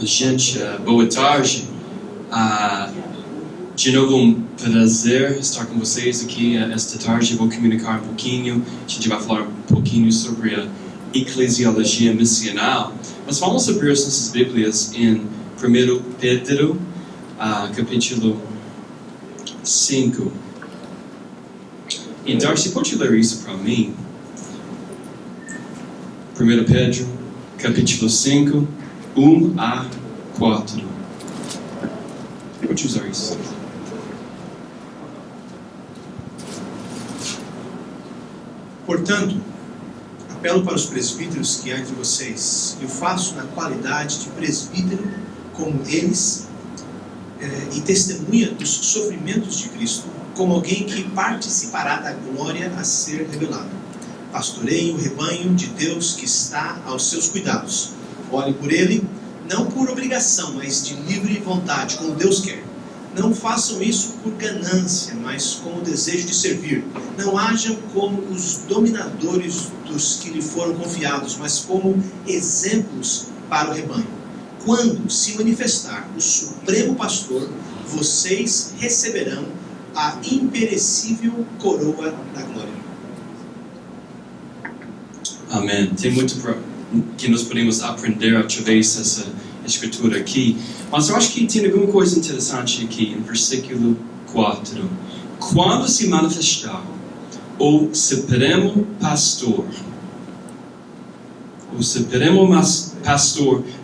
Gente, boa tarde. De novo, um prazer estar com vocês aqui esta tarde. Vou comunicar um pouquinho. A gente vai falar um pouquinho sobre a eclesiologia missional. Mas vamos abrir as nossas Bíblias em 1 Pedro, capítulo 5. E Darcy, pode ler isso para mim? 1 Pedro, capítulo 5, 1 a 4. Pode usar isso. Portanto, apelo para os presbíteros que há entre vocês, e o faço na qualidade de presbítero como eles, e testemunha dos sofrimentos de Cristo, como alguém que participará da glória a ser revelada. Pastoreie o rebanho de Deus que está aos seus cuidados. Olhe por ele, não por obrigação, mas de livre vontade, como Deus quer. Não façam isso por ganância, mas com o desejo de servir. Não hajam como os dominadores dos que lhe foram confiados, mas como exemplos para o rebanho. Quando se manifestar o Supremo Pastor, vocês receberão a imperecível coroa da glória. Amém. Tem muito que nós podemos aprender através dessa escritura aqui. Mas eu acho que tem alguma coisa interessante aqui, no versículo 4. Quando se manifestar o Supremo Pastor,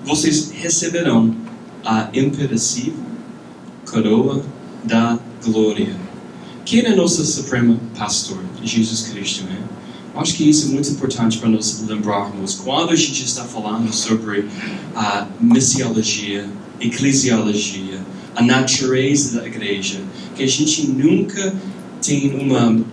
vocês receberão a imperecível coroa da glória. Quem é nosso Supremo Pastor? Jesus Cristo, né? Eu acho que isso é muito importante para nós lembrarmos. Quando a gente está falando sobre a missiologia, eclesiologia, a natureza da igreja, que a gente nunca tem uma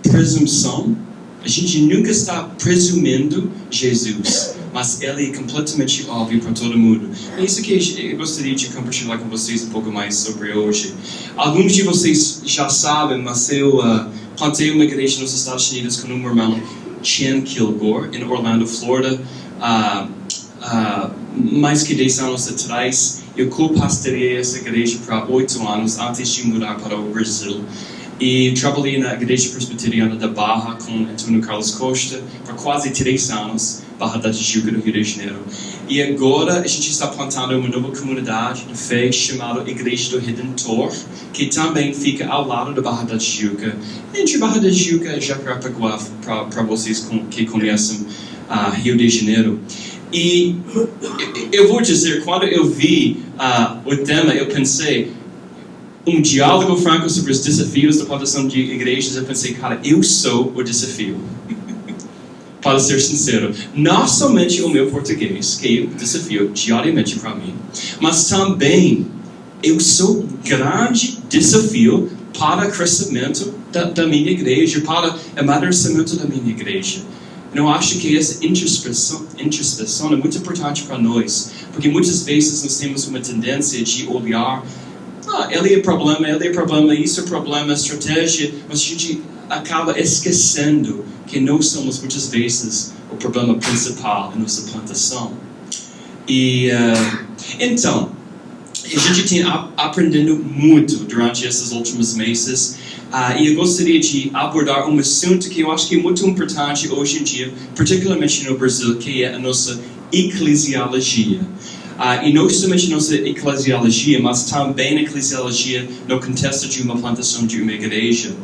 presunção, a gente nunca está presumindo Jesus, mas ele é completamente óbvio para todo mundo. É isso que eu gostaria de compartilhar com vocês um pouco mais sobre hoje. Alguns de vocês já sabem, mas eu plantei uma igreja nos Estados Unidos com o meu irmão Chan Kilgore, em Orlando, Florida. Mais que 10 anos atrás, eu co-pastoreei essa igreja por 8 anos antes de mudar para o Brasil. E trabalhei na Igreja Presbiteriana da Barra com Antônio Carlos Costa por quase 3 anos, Barra da Tijuca, no Rio de Janeiro. E agora a gente está plantando uma nova comunidade de fé chamada Igreja do Redentor, que também fica ao lado da Barra da Tijuca. Entre Barra da Tijuca e Jacarepaguá, para vocês que conhecem Rio de Janeiro. E eu vou dizer, quando eu vi o tema, eu pensei, um diálogo franco sobre os desafios da plantação de igrejas. Eu pensei, cara, eu sou o desafio. Para ser sincero, não somente o meu português, que é um desafio diariamente para mim, mas também eu sou um grande desafio para o crescimento da minha igreja, para o amadurecimento da minha igreja. Eu acho que essa introspeção é muito importante para nós, porque muitas vezes nós temos uma tendência de olhar, ele é problema, isso é problema, estratégia, mas a gente acaba esquecendo que nós somos muitas vezes o problema principal em nossa plantação. E então, a gente tem aprendido muito durante esses últimos meses, e eu gostaria de abordar um assunto que eu acho que é muito importante hoje em dia, particularmente no Brasil, que é a nossa eclesiologia. E não somente nossa eclesiologia, mas também a eclesiologia no contexto de uma plantação de uma igreja.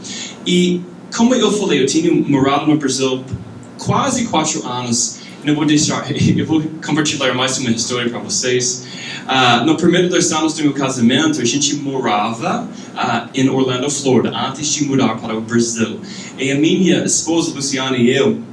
E como eu falei, eu tenho morado no Brasil quase 4 anos. Eu vou compartilhar mais uma história para vocês. No primeiro 2 anos do meu casamento, a gente morava em Orlando, Florida, antes de mudar para o Brasil. E a minha esposa, Luciana, e eu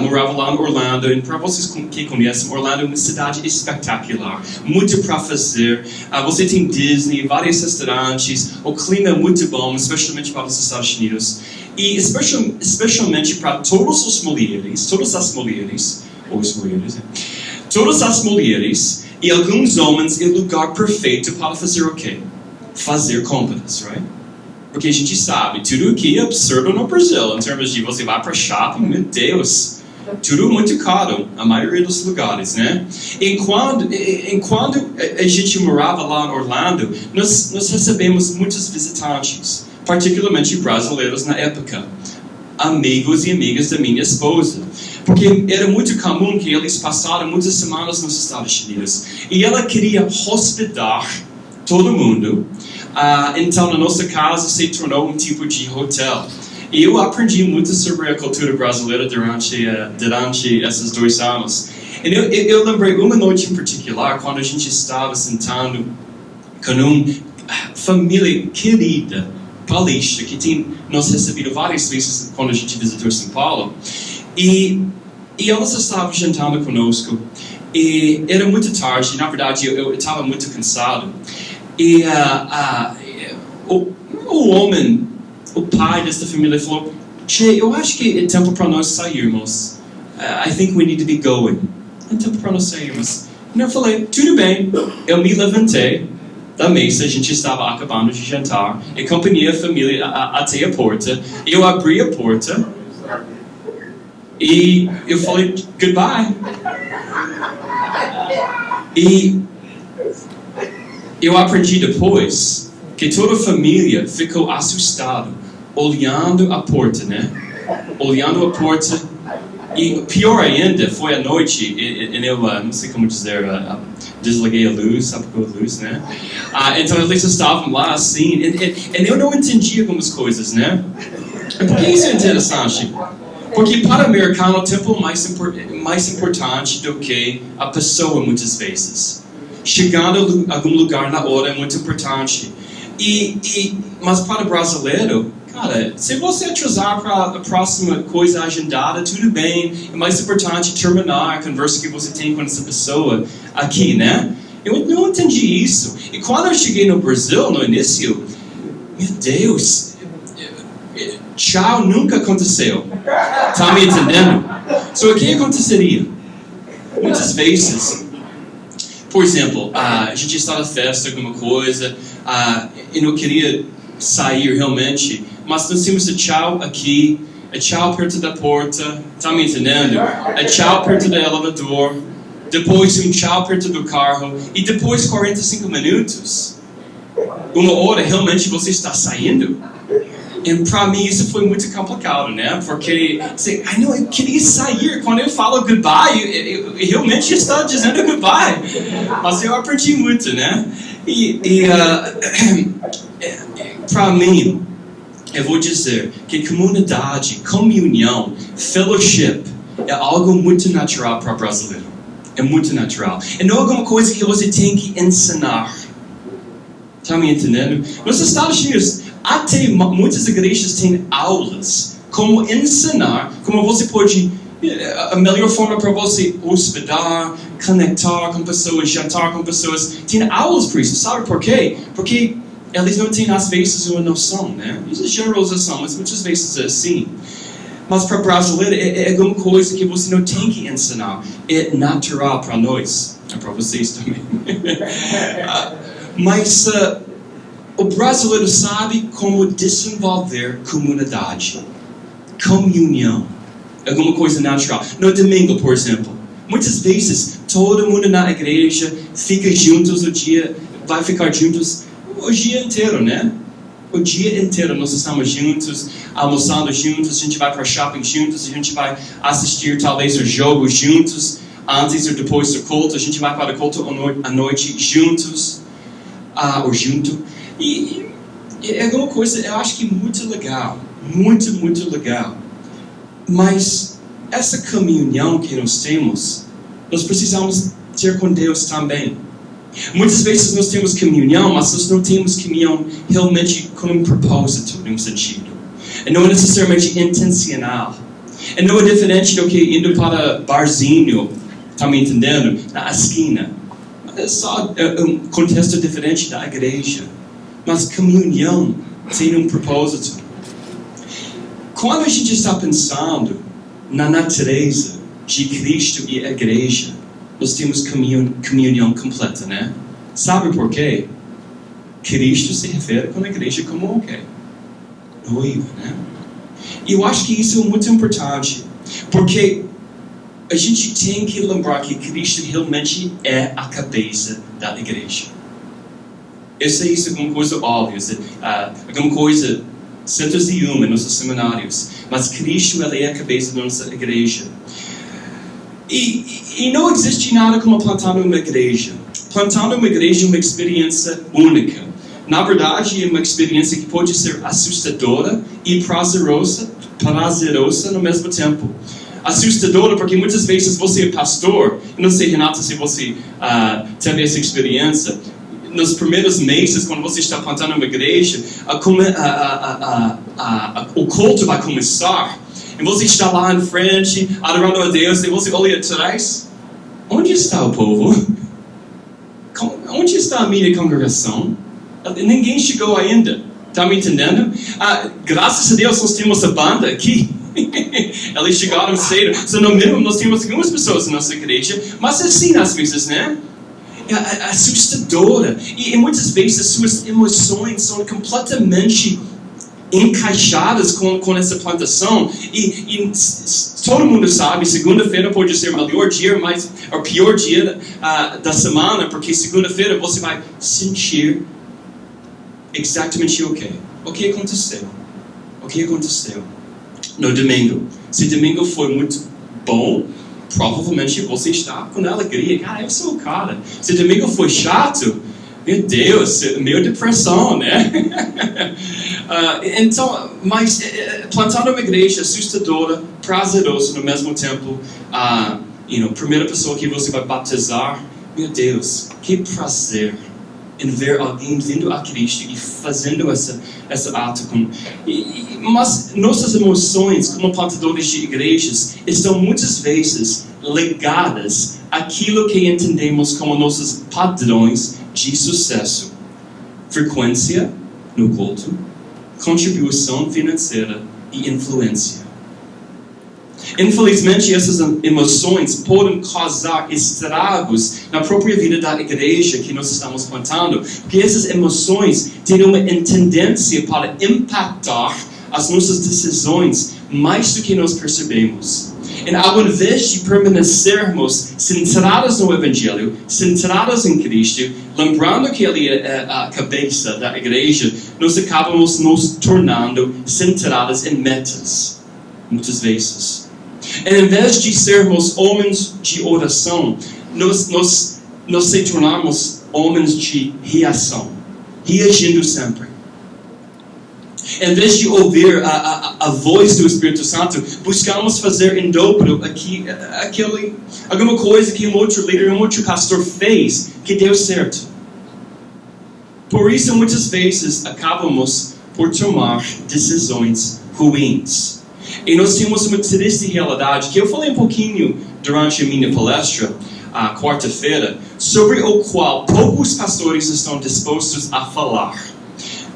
morava lá em Orlando. E para vocês que conhecem, Orlando é uma cidade espetacular, muito para fazer. Você tem Disney, vários restaurantes, o clima é muito bom, especialmente para os Estados Unidos. E especialmente para todas as mulheres e alguns homens, é o lugar perfeito para fazer o quê? Fazer compras, right? Porque a gente sabe, tudo aqui é absurdo no Brasil, em termos de você vai para shopping, meu Deus. Tudo muito caro, a maioria dos lugares, né? Enquanto a gente morava lá em Orlando, nós recebemos muitos visitantes, particularmente brasileiros na época, amigos e amigas da minha esposa, porque era muito comum que eles passaram muitas semanas nos Estados Unidos e ela queria hospedar todo mundo. Então, na nossa casa se tornou um tipo de hotel. E eu aprendi muito sobre a cultura brasileira durante esses 2 anos. E eu lembrei uma noite em particular, quando a gente estava sentando com uma família querida, paulista, que tem nos recebido várias vezes quando a gente visitou São Paulo. E elas estavam jantando conosco. E era muito tarde, na verdade eu estava muito cansado. E o homem, o pai desta família falou, Che, eu acho que é tempo para nós sairmos. I think we need to be going. É tempo para nós sairmos. E eu falei, tudo bem. Eu me levantei da mesa, a gente estava acabando de jantar, e acompanhei a família até a porta. Eu abri a porta e eu falei, goodbye. E eu aprendi depois que toda a família ficou assustada, olhando a porta, né? Olhando a porta. E pior ainda, foi à noite, e eu, não sei como dizer, desliguei a luz, apagou a luz, né? Então eles estavam lá assim, e eu não entendi algumas coisas, né? Por que isso é interessante? Porque para o americano o tempo é mais importante do que a pessoa muitas vezes. Chegando a algum lugar na hora é muito importante. Mas para o brasileiro, cara, se você atrasar para a próxima coisa agendada, tudo bem. É mais importante terminar a conversa que você tem com essa pessoa aqui, né? Eu não entendi isso. E quando eu cheguei no Brasil, no início, meu Deus, tchau nunca aconteceu. Tá me entendendo? So, o que aconteceria? Muitas vezes, por exemplo, a gente está na festa, alguma coisa, e não queria sair realmente, mas nós temos a tchau aqui, a tchau perto da porta, tá me entendendo? A tchau perto do elevador, depois um tchau perto do carro, e depois 45 minutos, 1 hora, realmente você está saindo? E para mim isso foi muito complicado, né? Porque eu queria sair. Quando eu falo goodbye, eu realmente estou dizendo goodbye. Mas eu aprendi muito, né? Para mim, eu vou dizer que comunidade, comunhão, fellowship é algo muito natural para o brasileiro. É muito natural. E não é alguma coisa que você tem que ensinar. Está me entendendo? Nos Estados Unidos, até muitas igrejas têm aulas como ensinar, como você pode, a melhor forma para você hospedar, conectar com pessoas, jantar com pessoas. Tem aulas por isso, sabe por quê? Porque eles não têm às vezes uma noção, né? Isso é generalização, mas muitas vezes é assim. Mas para brasileiro é alguma coisa que você não tem que ensinar. É natural para nós, é para vocês também. Mas o brasileiro sabe como desenvolver comunidade, comunhão, alguma coisa natural. No domingo, por exemplo, muitas vezes todo mundo na igreja fica juntos vai ficar juntos o dia inteiro, né? O dia inteiro nós estamos juntos, almoçando juntos, a gente vai para shopping juntos, a gente vai assistir talvez o jogo juntos, antes ou depois do culto, a gente vai para o culto à noite juntos, ou junto. E é alguma coisa, eu acho que muito legal, muito, muito legal. Mas essa comunhão que nós temos, nós precisamos ter com Deus também. Muitas vezes nós temos comunhão, mas nós não temos comunhão realmente com um propósito, num sentido. E não é necessariamente intencional. E não é diferente do que indo para barzinho, tá me entendendo? Na esquina. É só um contexto diferente da igreja. Mas comunhão tem um propósito. Quando a gente está pensando na natureza de Cristo e a igreja, nós temos comunhão completa, né? Sabe por quê? Cristo se refere com a igreja como o quê? Noiva, né? E eu acho que isso é muito importante, porque a gente tem que lembrar que Cristo realmente é a cabeça da igreja. Eu sei isso é uma coisa óbvia, alguma coisa centros de em nossos seminários, mas Cristo ele é a cabeça da nossa igreja. E não existe nada como plantar uma igreja. Plantar uma igreja é uma experiência única. Na verdade, é uma experiência que pode ser assustadora e prazerosa no mesmo tempo. Assustadora porque muitas vezes você é pastor. Eu não sei, Renata, se você teve essa experiência. Nos primeiros meses, quando você está plantando uma igreja, o culto vai começar. E você está lá em frente, adorando a Deus, e você olha atrás. Onde está o povo? Onde está a minha congregação? Ninguém chegou ainda. Está me entendendo? Graças a Deus nós temos a banda aqui. Eles chegaram cedo. So, no mínimo nós temos algumas pessoas na nossa igreja. Mas assim às vezes, né? É assustadora. E muitas vezes suas emoções são completamente encaixadas com essa plantação. E todo mundo sabe, segunda-feira pode ser o melhor dia, mas o pior dia da semana, porque segunda-feira você vai sentir exatamente o que? O que aconteceu? O que aconteceu? No domingo. Se domingo foi muito bom, provavelmente você está com alegria. Cara, eu sou o cara. Se domingo foi chato, meu Deus, meio depressão, né? Então, mas plantar uma igreja assustadora, prazerosa no mesmo tempo. Primeira pessoa que você vai batizar, meu Deus, que prazer em ver alguém vindo a Cristo e fazendo esse ato. Mas nossas emoções como plantadores de igrejas estão muitas vezes ligadas àquilo que entendemos como nossos padrões de sucesso. Frequência no culto, contribuição financeira e influência. Infelizmente, essas emoções podem causar estragos na própria vida da igreja que nós estamos plantando, porque essas emoções têm uma tendência para impactar as nossas decisões mais do que nós percebemos. E ao invés de permanecermos centrados no Evangelho, centrados em Cristo, lembrando que Ele é a cabeça da igreja, nós acabamos nos tornando centrados em metas, muitas vezes. E em vez de sermos homens de oração, nós se tornamos homens de reação, reagindo sempre. Em vez de ouvir a voz do Espírito Santo, buscamos fazer em dobro alguma coisa que um outro líder, um outro pastor fez que deu certo. Por isso, muitas vezes, acabamos por tomar decisões ruins. E nós temos uma triste realidade que eu falei um pouquinho durante a minha palestra, quarta-feira, sobre o qual poucos pastores estão dispostos a falar.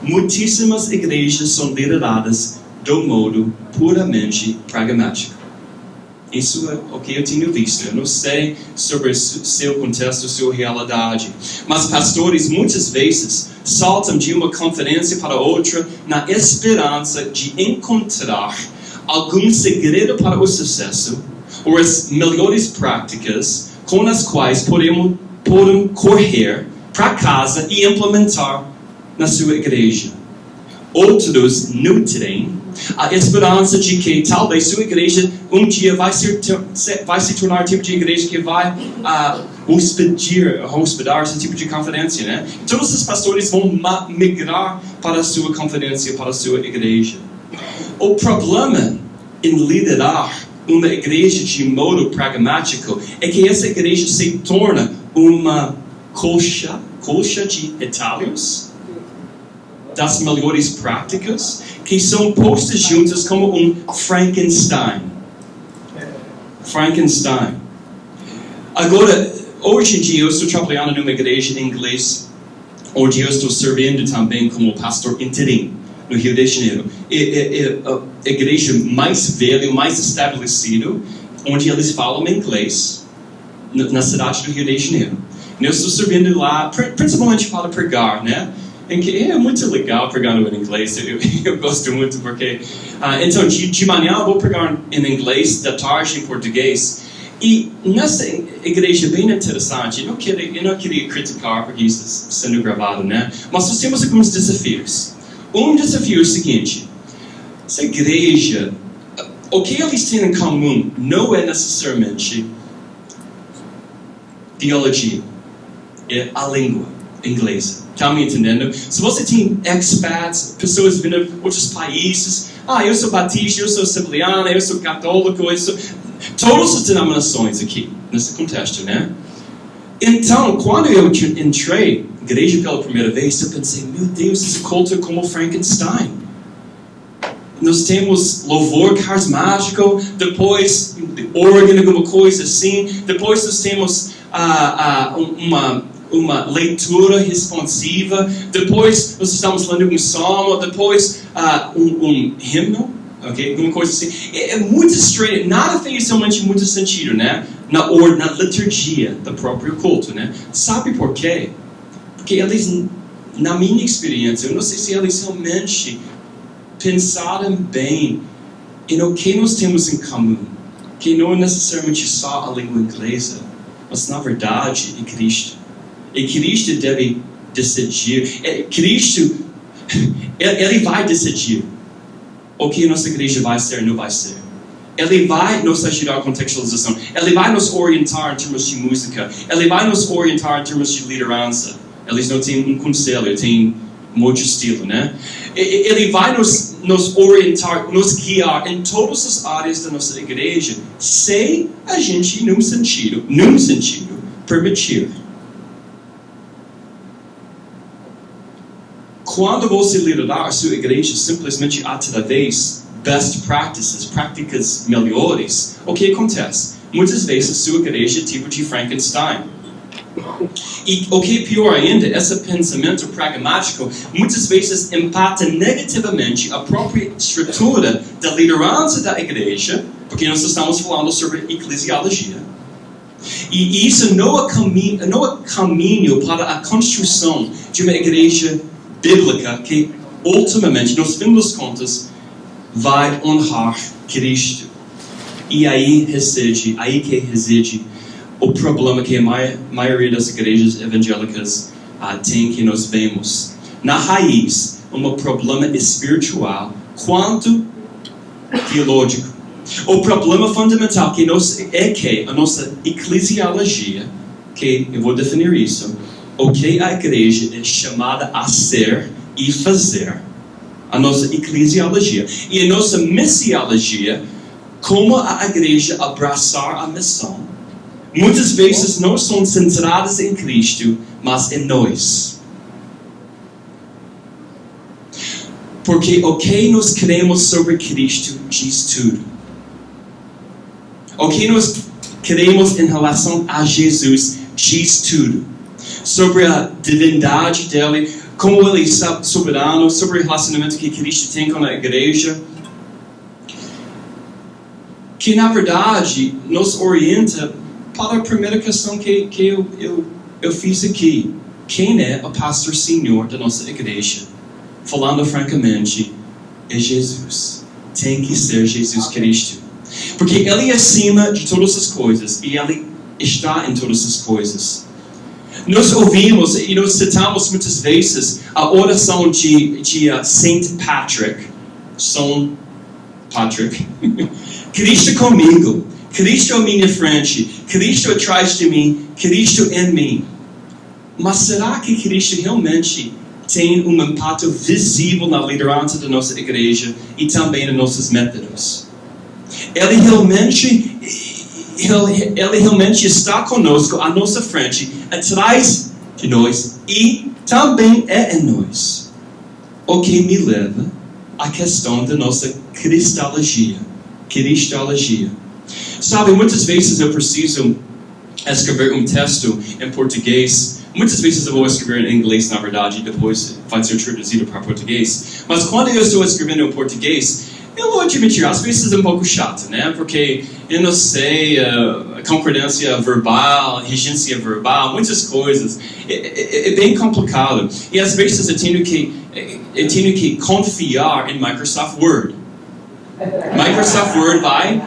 Muitíssimas igrejas são lideradas de um modo puramente pragmático. Isso é o que eu tenho visto. Eu não sei sobre seu contexto, sua realidade. Mas pastores muitas vezes saltam de uma conferência para outra na esperança de encontrar algum segredo para o sucesso ou as melhores práticas com as quais podem correr para casa e implementar na sua igreja. Outros nutrem a esperança de que talvez sua igreja um dia vai se tornar o tipo de igreja que vai hospedar esse tipo de conferência, né? Todos os pastores vão migrar para a sua conferência, para a sua igreja. O problema em liderar uma igreja de modo pragmático é que essa igreja se torna uma colcha de retalhos das melhores práticas que são postas juntas como um Frankenstein. Agora, hoje em dia eu estou trabalhando numa igreja em inglês, onde eu estou servindo também como pastor interino no Rio de Janeiro. É a igreja mais velha, mais estabelecida, onde eles falam inglês na cidade do Rio de Janeiro. E eu estou servindo lá, principalmente para pregar, né? Em que é muito legal pregar em inglês, eu gosto muito porque... então, de manhã eu vou pregar em inglês, da tarde em português. E nessa igreja bem interessante, eu não queria criticar porque isso está sendo gravado, né? Mas nós temos alguns desafios. Um desafio é o seguinte: essa igreja, o que eles têm em comum não é necessariamente teologia, é a língua inglesa. Está me entendendo? Se você tem expats, pessoas vindo de outros países, eu sou batista, eu sou assembleano, eu sou católico, eu sou... Todas as denominações aqui, nesse contexto, né? Então, quando eu entrei na igreja pela primeira vez, eu pensei, meu Deus, esse culto é como Frankenstein. Nós temos louvor carismático, depois órgão, alguma coisa assim, depois nós temos uma leitura responsiva, depois nós estamos lendo um salmo, depois um hino, ok? Alguma coisa assim. É muito estranho, nada fez realmente muito sentido, né? Na liturgia do próprio culto, né? Sabe por quê? Porque eles, na minha experiência, eu não sei se eles realmente pensaram bem em o que nós temos em comum, que não é necessariamente só a língua inglesa, mas na verdade é Cristo. E Cristo deve decidir. Cristo, Ele vai decidir o que nossa igreja vai ser ou não vai ser. Ele vai nos ajudar a contextualização. Ele vai nos orientar em termos de música. Ele vai nos orientar em termos de liderança. Eles não têm um conselho, têm um outro estilo, né? Ele vai nos orientar, nos guiar em todas as áreas da nossa igreja, se a gente, num sentido, permitir. Quando você liderar a sua igreja simplesmente através best practices, práticas melhores, o que acontece? Muitas vezes a sua igreja é tipo de Frankenstein. E o que é pior ainda, esse pensamento pragmático muitas vezes impacta negativamente a própria estrutura da liderança da igreja, porque nós estamos falando sobre eclesiologia. E isso não é caminho para a construção de uma igreja bíblica que, ultimamente, no fim das contas, vai honrar Cristo. E aí que reside o problema que a maioria das igrejas evangélicas tem, que nós vemos. Na raiz, um problema espiritual quanto teológico. O problema fundamental é que a nossa eclesiologia, que eu vou definir isso, o que a igreja é chamada a ser e fazer, a nossa eclesiologia, e a nossa missiologia, como a igreja abraçar a missão, muitas vezes não são centradas em Cristo, mas em nós. Porque o que nós queremos sobre Cristo diz tudo. O que nós queremos em relação a Jesus diz tudo. Sobre a divindade dele, como ele é soberano, sobre o relacionamento que Cristo tem com a igreja. Que na verdade nos orienta para a primeira questão que eu fiz aqui. Quem é o pastor senhor da nossa igreja? Falando francamente, é Jesus. Tem que ser Jesus Cristo. Porque Ele é acima de todas as coisas e Ele está em todas as coisas. Nós ouvimos e nós citamos muitas vezes a oração de Saint Patrick. São Patrick. Cristo comigo. Cristo à minha frente. Cristo atrás de mim. Cristo em mim. Mas será que Cristo realmente tem um impacto visível na liderança da nossa igreja e também nos nossos métodos? Ele realmente está conosco à nossa frente, atrás de nós e também é em nós. O que me leva à questão da nossa cristologia. Sabe, muitas vezes eu preciso escrever um texto em português. Muitas vezes eu vou escrever em inglês, na verdade, e depois vai ser traduzido para português. Mas quando eu estou escrevendo em português, eu vou admitir, às vezes é um pouco chato, né? Porque eu não sei, concordância verbal, regência verbal, muitas coisas. É bem complicado. E às vezes eu tenho que confiar em Microsoft Word. Microsoft Word vai,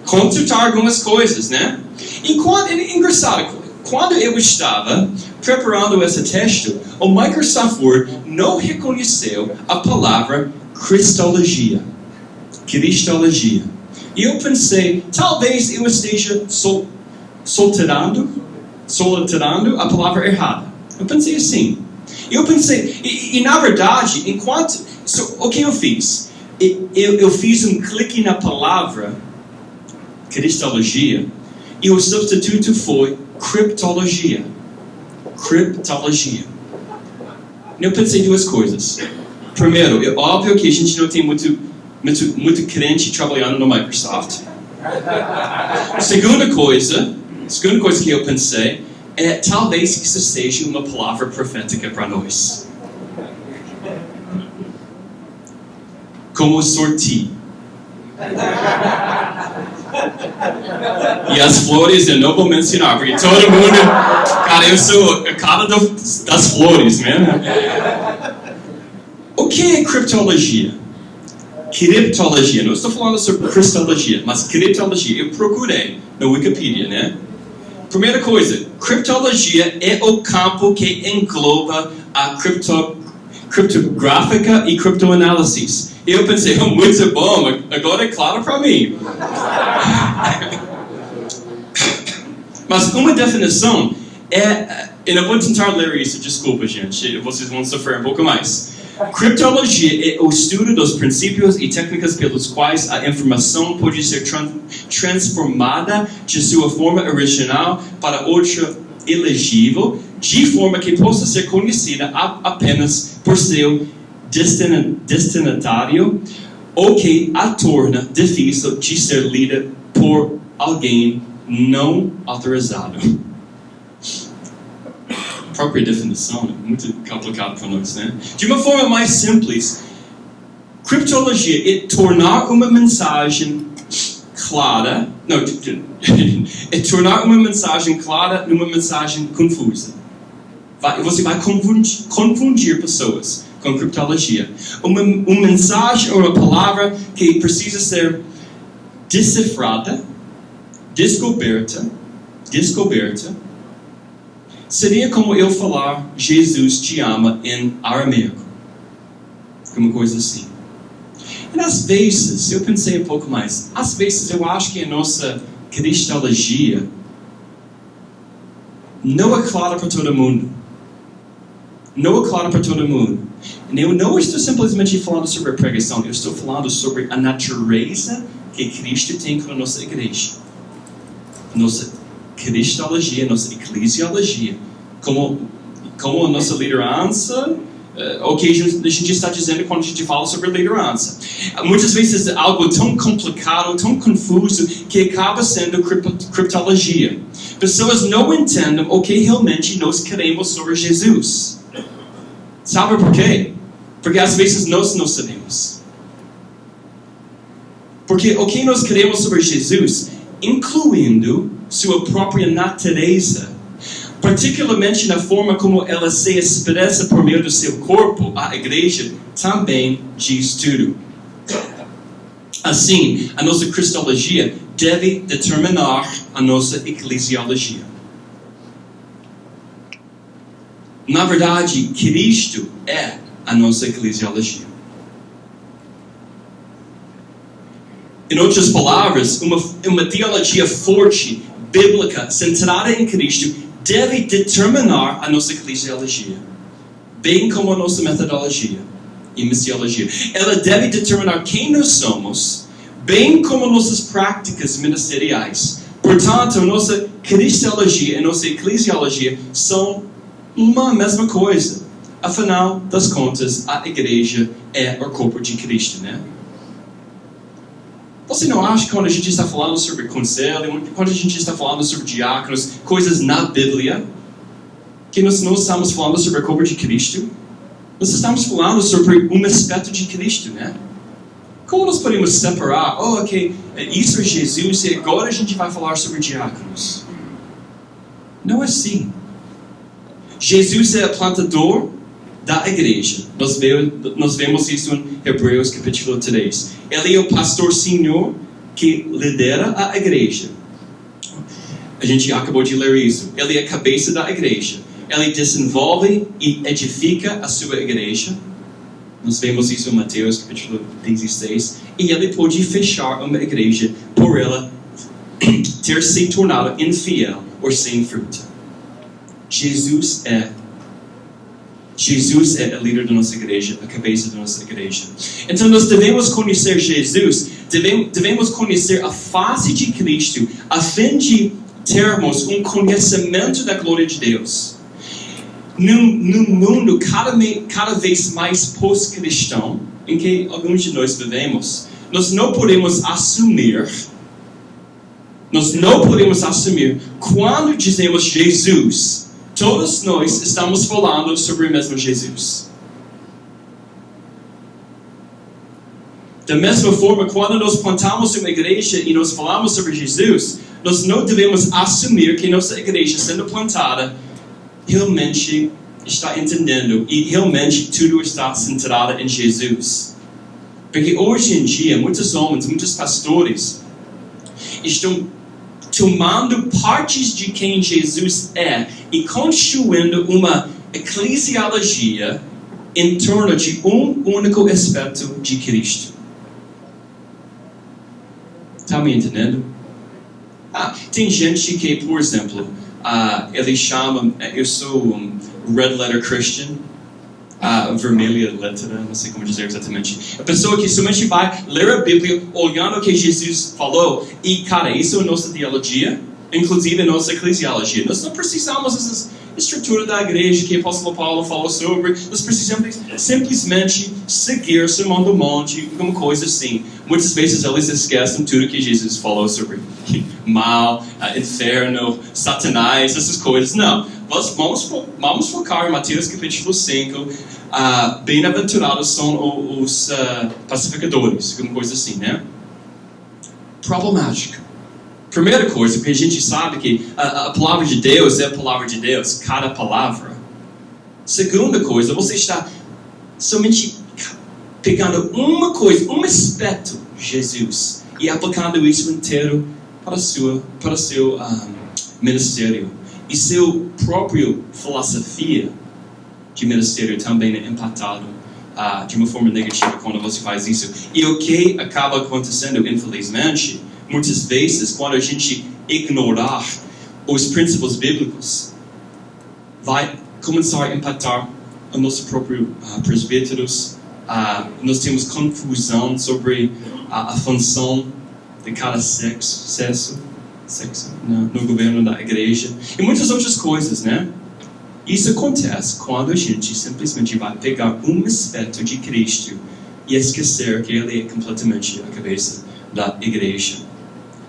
consultar algumas coisas, né? Enquanto, é engraçado, quando eu estava preparando esse texto, o Microsoft Word não reconheceu a palavra cristologia. Cristologia. E eu pensei, talvez eu esteja soletrando a palavra errada. Eu pensei assim. Eu pensei, e na verdade, o que eu fiz? Eu fiz um clique na palavra cristologia e o substituto foi criptologia. Criptologia. Eu pensei duas coisas. Primeiro, é óbvio que a gente não tem muito crente trabalhando no Microsoft. Segunda coisa que eu pensei é talvez isso seja uma palavra profética para nós. Como sortir. E as flores eu não vou mencionar, porque todo mundo... Cara, eu sou a cara das flores, né? O que é criptologia? Criptologia, não estou falando sobre cristologia, mas criptologia. Eu procurei na Wikipedia, né? Primeira coisa, criptologia é o campo que engloba a criptográfica e criptoanálise. Eu pensei, muito bom, agora é claro para mim. Mas uma definição eu não vou tentar ler isso, desculpa gente, vocês vão sofrer um pouco mais. Criptologia é o estudo dos princípios e técnicas pelos quais a informação pode ser transformada de sua forma original para outra elegível, de forma que possa ser conhecida apenas por seu destinatário, ou que a torna difícil de ser lida por alguém não autorizado. A própria definição é muito complicado para nós, né? De uma forma mais simples, criptologia é tornar uma mensagem clara, é tornar uma mensagem clara numa mensagem confusa. Você vai confundir pessoas com criptologia. Uma mensagem ou uma palavra que precisa ser decifrada, descoberta, seria como eu falar Jesus te ama em aramaico. Uma coisa assim. E às vezes, eu pensei um pouco mais, às vezes eu acho que a nossa cristologia não é clara para todo mundo. Não é clara para todo mundo. Eu não estou simplesmente falando sobre a pregação, eu estou falando sobre a natureza que Cristo tem com a nossa igreja. Nossa cristologia, nossa eclesiologia, como a nossa liderança, o que a gente está dizendo quando a gente fala sobre liderança. Muitas vezes é algo tão complicado, tão confuso, que acaba sendo criptologia. Pessoas não entendem o que realmente nós queremos sobre Jesus. Sabe por quê? Porque às vezes nós não sabemos. Porque o que nós queremos sobre Jesus, incluindo sua própria natureza, particularmente na forma como ela se expressa por meio do seu corpo, a igreja também diz tudo. Assim, a nossa cristologia deve determinar a nossa eclesiologia. Na verdade, Cristo é a nossa eclesiologia. Em outras palavras, uma teologia forte, bíblica, centrada em Cristo, deve determinar a nossa eclesiologia, bem como a nossa metodologia e missiologia. Ela deve determinar quem nós somos, bem como nossas práticas ministeriais. Portanto, a nossa cristologia e a nossa eclesiologia são uma mesma coisa. Afinal das contas, a igreja é o corpo de Cristo, né? Você não acha que quando a gente está falando sobre conselho, quando a gente está falando sobre diáconos, coisas na Bíblia, que nós não estamos falando sobre o corpo de Cristo? Nós estamos falando sobre um aspecto de Cristo, né? Como nós podemos separar? Isso é Jesus e agora a gente vai falar sobre diáconos. Não é assim. Jesus é o plantador da igreja. Nós vemos isso em Hebreus capítulo 3. Ele é o pastor senhor que lidera a igreja. A gente acabou de ler isso. Ele é a cabeça da igreja. Ele desenvolve e edifica a sua igreja. Nós vemos isso em Mateus capítulo 16. E ele pode fechar uma igreja por ela ter se tornado infiel ou sem fruto. Jesus é o líder da nossa igreja, a cabeça da nossa igreja. Então nós devemos conhecer Jesus, devemos conhecer a face de Cristo, a fim de termos conhecimento da glória de Deus. Num mundo cada vez mais pós-cristão, em que alguns de nós vivemos, nós não podemos assumir quando dizemos Jesus, todos nós estamos falando sobre o mesmo Jesus. Da mesma forma, quando nós plantamos uma igreja e nós falamos sobre Jesus, nós não devemos assumir que nossa igreja sendo plantada realmente está entendendo e realmente tudo está centrado em Jesus. Porque hoje em dia, muitos homens, muitos pastores estão tomando partes de quem Jesus é e construindo uma eclesiologia em torno de um único aspecto de Cristo. Está me entendendo? Tem gente que, por exemplo, ele chama, eu sou red letter Christian, vermelha letra, não sei como dizer exatamente. A pessoa que somente vai ler a Bíblia olhando o que Jesus falou, e cara, isso é a nossa teologia, inclusive a nossa eclesiologia. Nós não precisamos dessa estrutura da igreja que o apóstolo Paulo falou sobre, nós precisamos simplesmente seguir o Sermão do Monte, alguma coisa assim. Muitas vezes eles esquecem tudo que Jesus falou sobre mal, inferno, Satanás, essas coisas. Não, vamos focar em Mateus capítulo 5, bem-aventurados são os pacificadores, alguma coisa assim, né? Problemática. Primeira coisa, porque a gente sabe que a palavra de Deus é a palavra de Deus, cada palavra. Segunda coisa, você está somente pegando uma coisa, um aspecto de Jesus e aplicando isso inteiro para o seu ministério. E seu próprio filosofia de ministério também é impactado de uma forma negativa quando você faz isso. E o que acaba acontecendo, infelizmente, muitas vezes, quando a gente ignorar os princípios bíblicos, vai começar a impactar o nosso próprio presbíteros. Nós temos confusão sobre a função de cada sexo no governo da igreja e muitas outras coisas, né? Isso acontece quando a gente simplesmente vai pegar um aspecto de Cristo e esquecer que Ele é completamente a cabeça da igreja.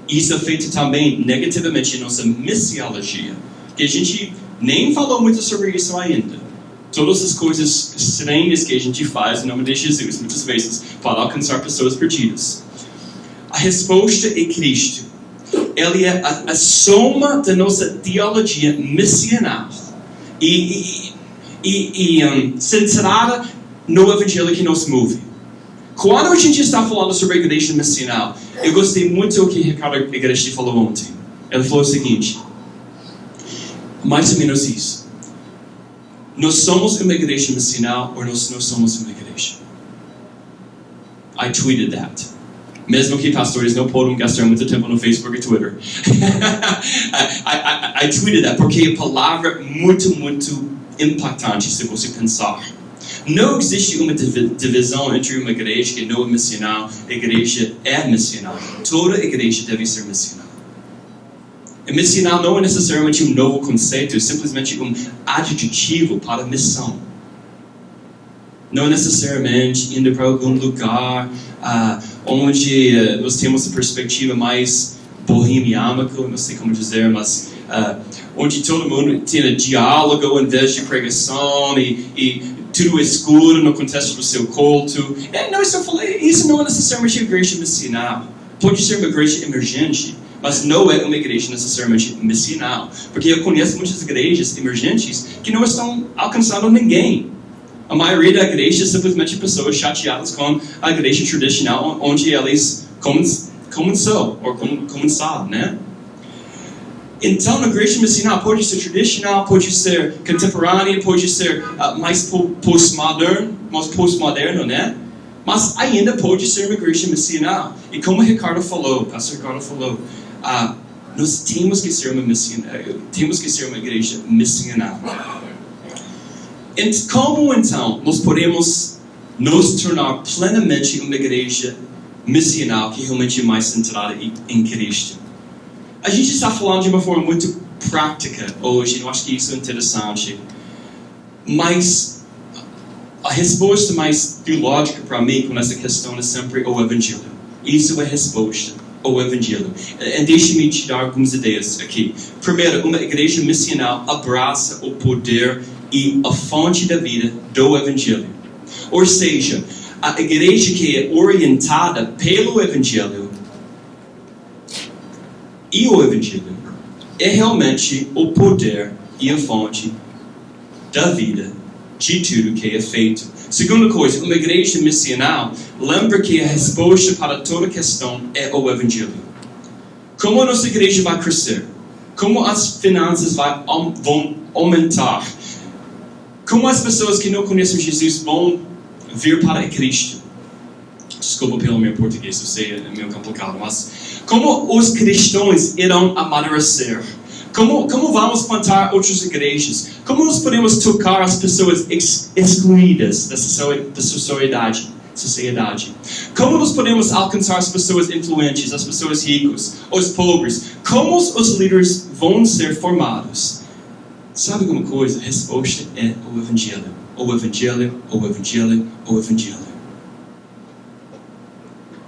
Isso é feito também negativamente em nossa missiologia, que a gente nem falou muito sobre isso ainda. Todas as coisas estranhas que a gente faz em nome de Jesus, muitas vezes, para alcançar pessoas perdidas. A resposta é Cristo. Ele é a soma da nossa teologia missional e centrada no evangelho que nos move. Quando a gente está falando sobre a igreja missional, eu gostei muito do que Ricardo Igreja falou ontem. Ele falou o seguinte, mais ou menos isso. Nós somos uma igreja missional ou nós não somos uma igreja? I tweeted that. Mesmo que pastores não podem gastar muito tempo no Facebook e Twitter. I tweeted that porque a palavra é muito, muito impactante se você pensar. Não existe uma divisão entre uma igreja que não é missional e a igreja é missional. Toda igreja deve ser missional. E missional não é necessariamente um novo conceito, é simplesmente um adjetivo para missão. Não é necessariamente indo para algum lugar onde nós temos a perspectiva mais bohemiana, não sei como dizer, mas onde todo mundo tem diálogo em vez de pregação e tudo escuro no contexto do seu culto. Não, isso não é necessariamente uma igreja missional. Pode ser uma igreja emergente, mas não é uma igreja necessariamente missional. Porque eu conheço muitas igrejas emergentes que não estão alcançando ninguém. A maioria da igreja é simplesmente pessoas chateadas com a igreja tradicional, onde eles, como começou, ou começado, né? Então, a igreja missional pode ser tradicional, pode ser contemporânea, pode ser mais postmoderno, né? Mas ainda pode ser uma igreja missional. E como o pastor Ricardo falou, nós temos que ser uma igreja missional. Como então nós podemos nos tornar plenamente uma igreja missional que realmente é mais centrada em Cristo? A gente está falando de uma forma muito prática hoje, eu acho que isso é interessante. Mas a resposta mais teológica para mim com essa questão é sempre o Evangelho. Isso é a resposta, o Evangelho. E deixe-me te dar algumas ideias aqui. Primeiro, uma igreja missional abraça o poder e a fonte da vida do Evangelho. Ou seja, a igreja que é orientada pelo Evangelho e o Evangelho é realmente o poder e a fonte da vida de tudo que é feito. Segunda coisa, uma igreja missional lembra que a resposta para toda questão é o Evangelho. Como a nossa igreja vai crescer? Como as finanças vão aumentar? Como as pessoas que não conhecem Jesus vão vir para Cristo? Desculpa pelo meu português, eu sei, é meio complicado, mas como os cristãos irão amadurecer? Como vamos plantar outras igrejas? Como nós podemos tocar as pessoas excluídas da sociedade? Como nós podemos alcançar as pessoas influentes, as pessoas ricas, os pobres? Como os líderes vão ser formados? Sabe alguma coisa? A resposta é o Evangelho. O Evangelho, o Evangelho, o Evangelho.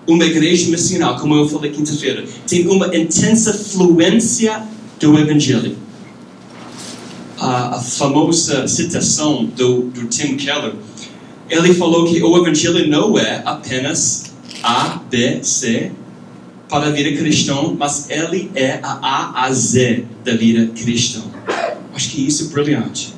Uma igreja missional, como eu falei quinta-feira, tem uma intensa fluência do Evangelho. A famosa citação do Tim Keller, ele falou que o Evangelho não é apenas A, B, C para a vida cristã, mas ele é a A Z da vida cristã. Acho que isso é brilhante.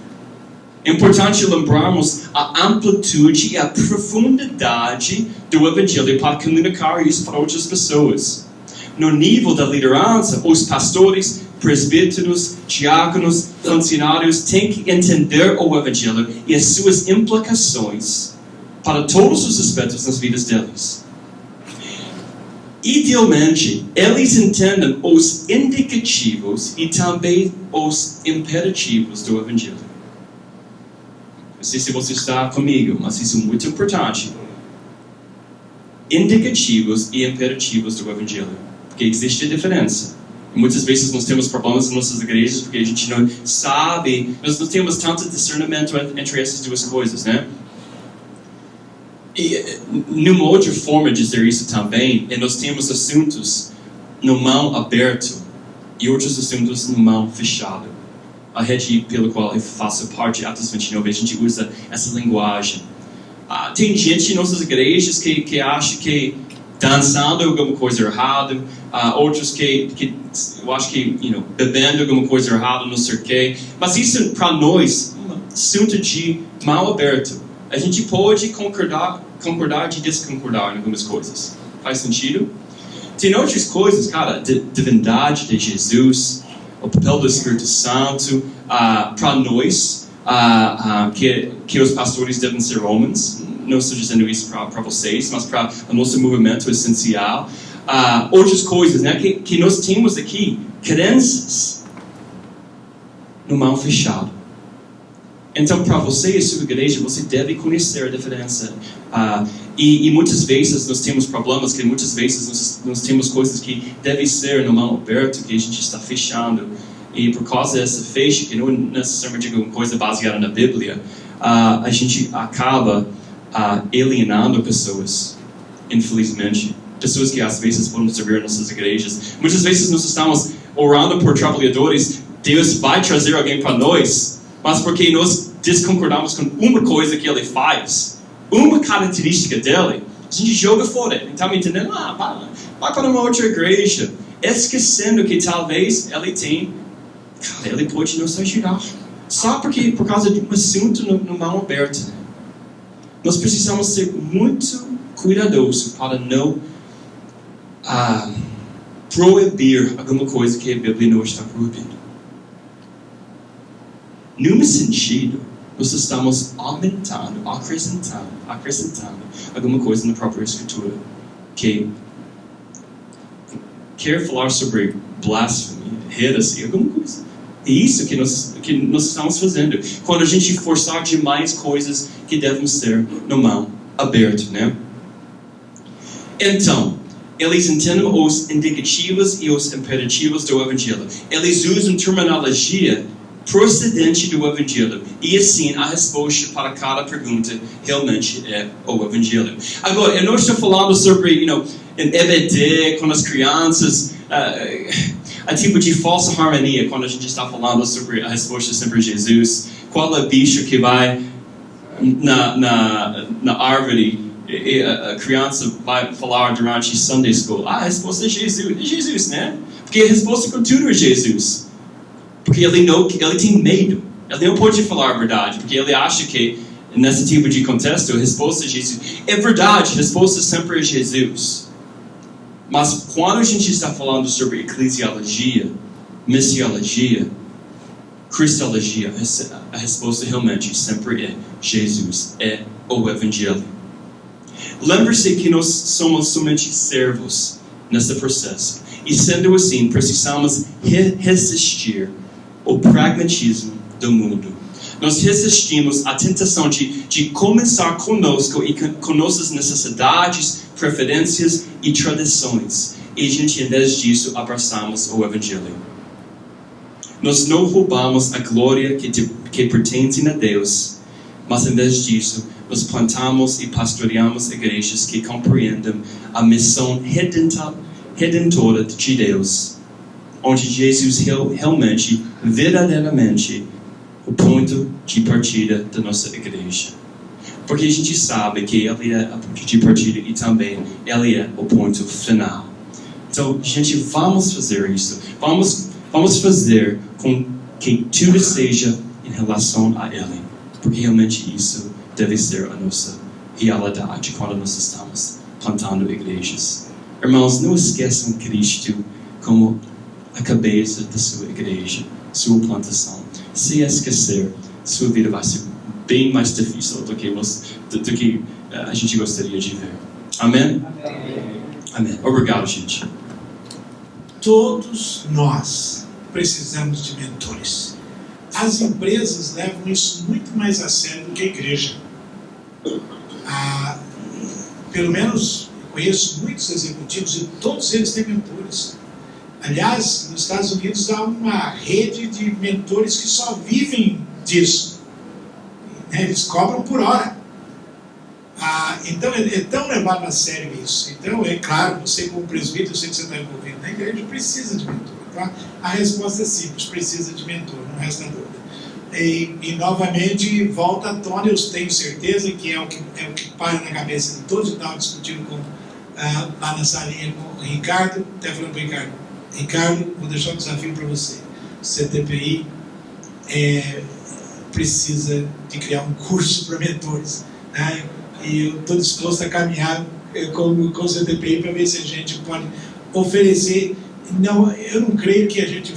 É importante lembrarmos a amplitude e a profundidade do Evangelho para comunicar isso para outras pessoas. No nível da liderança, os pastores, presbíteros, diáconos, funcionários têm que entender o Evangelho e as suas implicações para todos os aspectos das vidas deles. Idealmente, eles entendem os indicativos e também os imperativos do Evangelho. Não sei se você está comigo, mas isso é muito importante. Indicativos e imperativos do Evangelho. Porque existe a diferença. E muitas vezes nós temos problemas nas nossas igrejas porque a gente não sabe, nós não temos tanto discernimento entre essas duas coisas, né? E numa outra forma de dizer isso também, nós temos assuntos no mão aberto e outros assuntos no mão fechado. A rede pela qual eu faço parte, Atos 29, a gente usa essa linguagem. Tem gente em nossas igrejas que acha que dançando alguma coisa errada, outros que eu acho que bebendo alguma coisa errada, não sei o quê. Mas isso para nós é um assunto de mão aberto. A gente pode concordar e desconcordar em algumas coisas. Faz sentido? Tem outras coisas, cara, divindade de Jesus, o papel do Espírito Santo, para nós, que os pastores devem ser homens. Não estou dizendo isso para vocês, mas para o nosso movimento essencial. Outras coisas, né, que nós temos aqui, crenças no mão fechado. Então, para você e sua igreja, você deve conhecer a diferença. E muitas vezes nós temos problemas, que muitas vezes nós temos coisas que devem ser no mão aberto, que a gente está fechando. E por causa dessa fecha, que não é necessariamente alguma coisa baseada na Bíblia, a gente acaba alienando pessoas, infelizmente. Pessoas que às vezes vão servir em nossas igrejas. Muitas vezes nós estamos orando por trabalhadores, Deus vai trazer alguém para nós, mas porque nós desconcordamos com uma coisa que ele faz, uma característica dele, a gente joga fora. Então, me entendendo? Vai para uma outra igreja, esquecendo que talvez ele pode nos ajudar. Só porque, por causa de um assunto no mão aberta. Nós precisamos ser muito cuidadosos para não proibir alguma coisa que a Bíblia não está proibindo. Num sentido, nós estamos aumentando, acrescentando alguma coisa na própria Escritura que quer falar sobre blasfêmia, heresia, alguma coisa. É isso que nós estamos fazendo. Quando a gente forçar demais coisas que devem ser no mão aberto, né? Então, eles entendem os indicativos e os imperativos do Evangelho. Eles usam terminologia procedente do Evangelho. E assim, a resposta para cada pergunta realmente é o Evangelho. Agora, eu não estou falando sobre, em EBD, com as crianças, a tipo de falsa harmonia, quando a gente está falando sobre a resposta sempre Jesus. Qual é o bicho que vai na árvore e a criança vai falar durante Sunday School? A resposta é Jesus, né? Porque a resposta com tudo é Jesus. Porque ele tem medo. Ele não pode falar a verdade, porque ele acha que nesse tipo de contexto a resposta é Jesus. É verdade, a resposta sempre é Jesus. Mas quando a gente está falando sobre eclesiologia, missiologia, cristologia, a resposta realmente sempre é Jesus, é o Evangelho. Lembre-se que nós somos somente servos nesse processo. E sendo assim, precisamos resistir ao pragmatismo do mundo. Nós resistimos à tentação de começar conosco e com nossas necessidades, preferências e tradições. E a gente, em vez disso, abraçamos o Evangelho. Nós não roubamos a glória que pertence a Deus, mas em vez disso, nós plantamos e pastoreamos igrejas que compreendem a missão redentora de Deus, onde Jesus realmente, verdadeiramente, o ponto de partida da nossa igreja. Porque a gente sabe que Ele é o ponto de partida e também Ele é o ponto final. Então, gente, vamos fazer isso. Vamos fazer com que tudo seja em relação a Ele. Porque realmente isso deve ser a nossa realidade quando nós estamos plantando igrejas. Irmãos, não esqueçam Cristo como a cabeça da sua igreja, sua plantação. Se esquecer, sua vida vai ser bem mais difícil do que a gente gostaria de ver. Amém? Amém. Obrigado, gente. Todos nós precisamos de mentores. As empresas levam isso muito mais a sério do que a igreja. Pelo menos eu conheço muitos executivos e todos eles têm mentores. Aliás, nos Estados Unidos há uma rede de mentores que só vivem disso. Eles cobram por hora. Então é tão levado a sério isso. Então, é claro, você como presbítero, eu sei que você está envolvido na igreja, precisa de mentor. Tá? A resposta é simples, precisa de mentor, não resta dúvida. E novamente, volta à tona, eu tenho certeza que é o que para na cabeça de todos. Eu estava discutindo lá na salinha com o Ricardo, até falando para o Ricardo, vou deixar um desafio para você. O CTPI precisa de criar um curso para mentores, né? E eu estou disposto a caminhar com o CTPI para ver se a gente pode oferecer. Não, eu não creio que a gente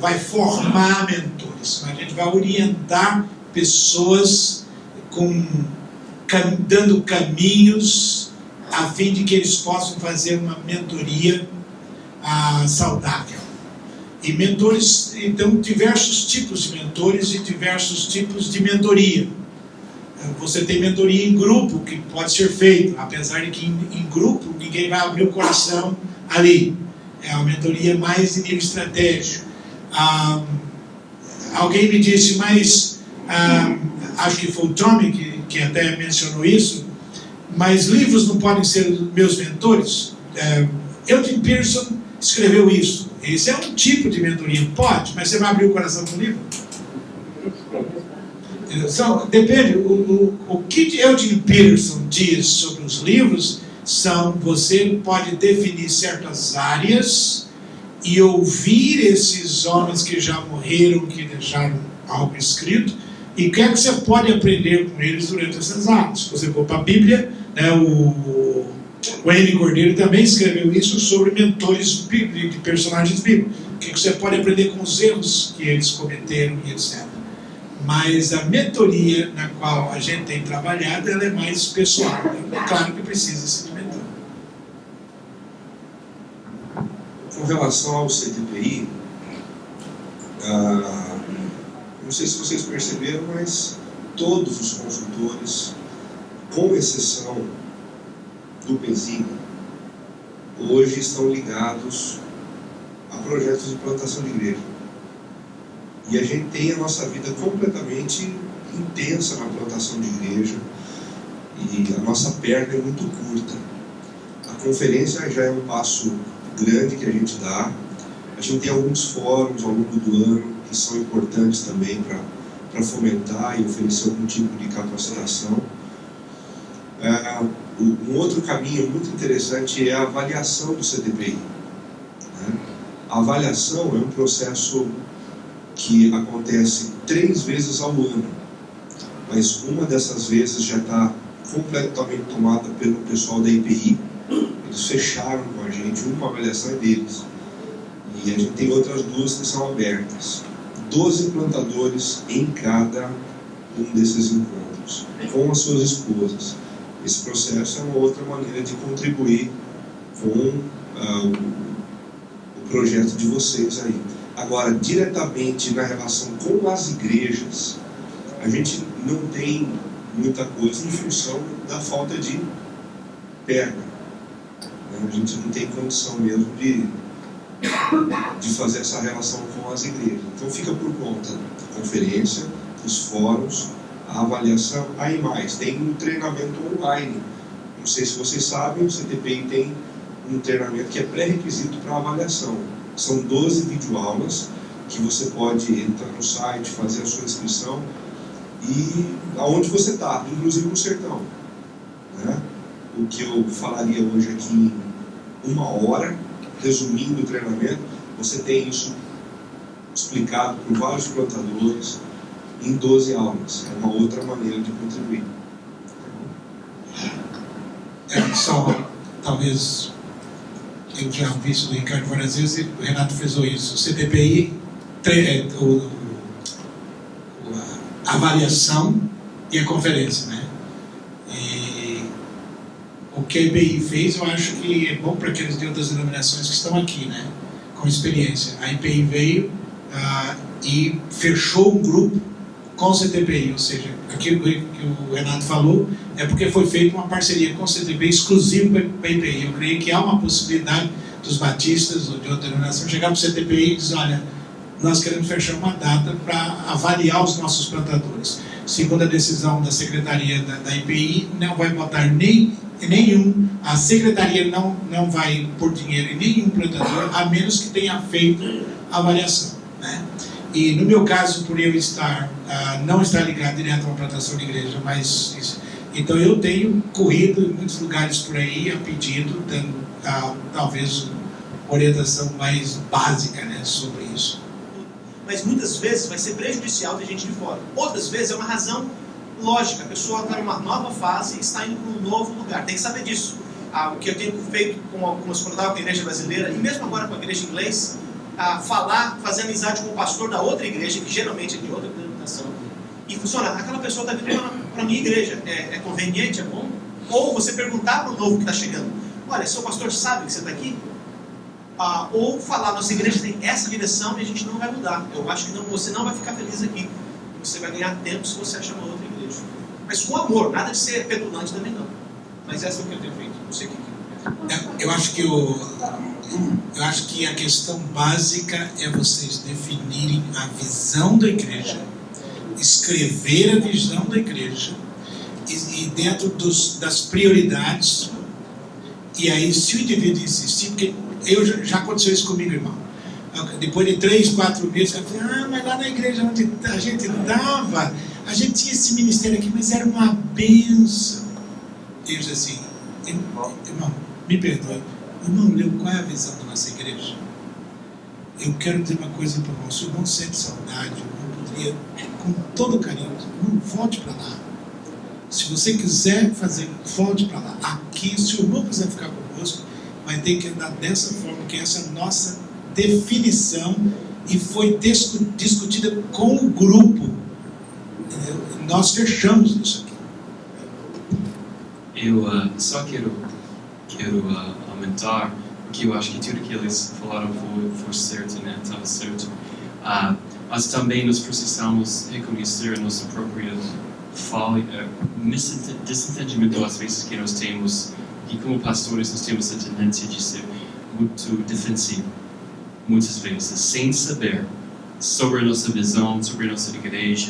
vai formar mentores, mas a gente vai orientar pessoas dando caminhos a fim de que eles possam fazer uma mentoria saudável. E mentores, então, diversos tipos de mentores e diversos tipos de mentoria. Você tem mentoria em grupo, que pode ser feito, apesar de que em grupo ninguém vai abrir o coração ali. É uma mentoria mais em nível estratégico. Alguém me disse, mas acho que foi o Tommy que até mencionou isso, mas livros não podem ser meus mentores? Eugene Peterson escreveu isso. Esse é um tipo de mentoria. Pode, mas você vai abrir o coração para o livro? Então, depende. O que Eugene Peterson diz sobre os livros você pode definir certas áreas e ouvir esses homens que já morreram, que deixaram algo escrito, e o que é que você pode aprender com eles durante essas áreas. Se você for para a Bíblia, né, O Henry Cordeiro também escreveu isso sobre mentores de personagens bíblicos. O que você pode aprender com os erros que eles cometeram e etc. Mas a mentoria na qual a gente tem trabalhado, ela é mais pessoal. É claro que precisa-se de mentor. Com relação ao CTPI, não sei se vocês perceberam, mas todos os consultores, com exceção do Pezinho, hoje estão ligados a projetos de plantação de igreja. E a gente tem a nossa vida completamente intensa na plantação de igreja, e a nossa perna é muito curta. A conferência já é um passo grande que a gente dá. A gente tem alguns fóruns ao longo do ano que são importantes também para fomentar e oferecer algum tipo de capacitação. Um outro caminho muito interessante é a avaliação do CTPI. A avaliação é um processo que acontece 3 vezes ao ano, mas uma dessas vezes já está completamente tomada pelo pessoal da IPI. Eles fecharam com a gente, uma avaliação é deles, e a gente tem outras 2 que são abertas. 12 plantadores em cada um desses encontros, com as suas esposas. Esse processo é uma outra maneira de contribuir com o projeto de vocês aí. Agora, diretamente na relação com as igrejas, a gente não tem muita coisa em função da falta de perna. A gente não tem condição mesmo de fazer essa relação com as igrejas. Então fica por conta da conferência, dos fóruns, a avaliação. Aí mais, tem um treinamento online. Não sei se vocês sabem, o CTPI tem um treinamento que é pré-requisito para avaliação. São 12 videoaulas que você pode entrar no site, fazer a sua inscrição e aonde você está, inclusive no sertão. O que eu falaria hoje aqui em 1 hora, resumindo o treinamento, você tem isso explicado por vários plantadores em 12 aulas. É uma outra maneira de contribuir. Só, talvez, eu já vi isso do Ricardo várias vezes, o Renato fez isso. O CTPI, a avaliação e a conferência, né? E o que a IPI fez, eu acho que é bom para aqueles de outras denominações que estão aqui, né? Com experiência. A IPI veio e fechou um grupo com o CTPI, ou seja, aquilo que o Renato falou é porque foi feita uma parceria com o CTPI exclusivo para a IPI. Eu creio que há uma possibilidade dos batistas ou de outra denominação chegar para o CTPI e dizer, olha, nós queremos fechar uma data para avaliar os nossos plantadores. Segundo a decisão da Secretaria da IPI, não vai botar nenhum, a Secretaria não vai pôr dinheiro em nenhum plantador, a menos que tenha feito a avaliação, né? E no meu caso, por eu não estar ligado direto a uma plantação de igreja, mas então eu tenho corrido em muitos lugares por aí a pedido, dando talvez orientação mais básica, né, sobre isso. Mas muitas vezes vai ser prejudicial de gente de fora. Outras vezes é uma razão lógica. A pessoa está numa nova fase e está indo para um novo lugar. Tem que saber disso. O que eu tenho feito com algumas, quando eu estava com a igreja brasileira, e mesmo agora com a igreja inglesa, fazer amizade com o pastor da outra igreja, que geralmente é de outra denominação. E funciona. Aquela pessoa está vindo para a minha igreja. É conveniente, é bom? Ou você perguntar para o novo que está chegando, olha, seu pastor sabe que você está aqui? Ou falar, nossa igreja tem essa direção e a gente não vai mudar. Eu acho que você não vai ficar feliz aqui. Você vai ganhar tempo se você achar uma outra igreja. Mas com amor, nada de ser petulante também não. Mas essa é o que eu tenho feito. Não sei o que. Eu acho que a questão básica é vocês definirem a visão da igreja, escrever a visão da igreja e dentro das prioridades. E aí, se o indivíduo insistir, porque já aconteceu isso comigo, irmão. Depois de 3, 4 meses, eu falei, mas lá na igreja onde a gente dava, a gente tinha esse ministério aqui, mas era uma bênção. E eu disse assim, irmão, me perdoe, irmão, leu qual é a visão da nossa igreja? Eu quero dizer uma coisa para o irmão, se o irmão sente saudade, o irmão poderia, com todo carinho, irmão, volte para lá. Se você quiser fazer, volte para lá. Aqui, se o irmão quiser ficar conosco, vai ter que andar dessa forma, que essa é a nossa definição e foi discutida com o grupo. Nós fechamos isso aqui. Eu só quero aumentar, porque eu acho que tudo que eles falaram foi certo, né? Estava certo. Mas também nós precisamos reconhecer a nossa própria falha, desentendimento às vezes que nós temos, e como pastores nós temos a tendência de ser muito defensivo, muitas vezes, sem saber sobre a nossa visão, sobre a nossa igreja.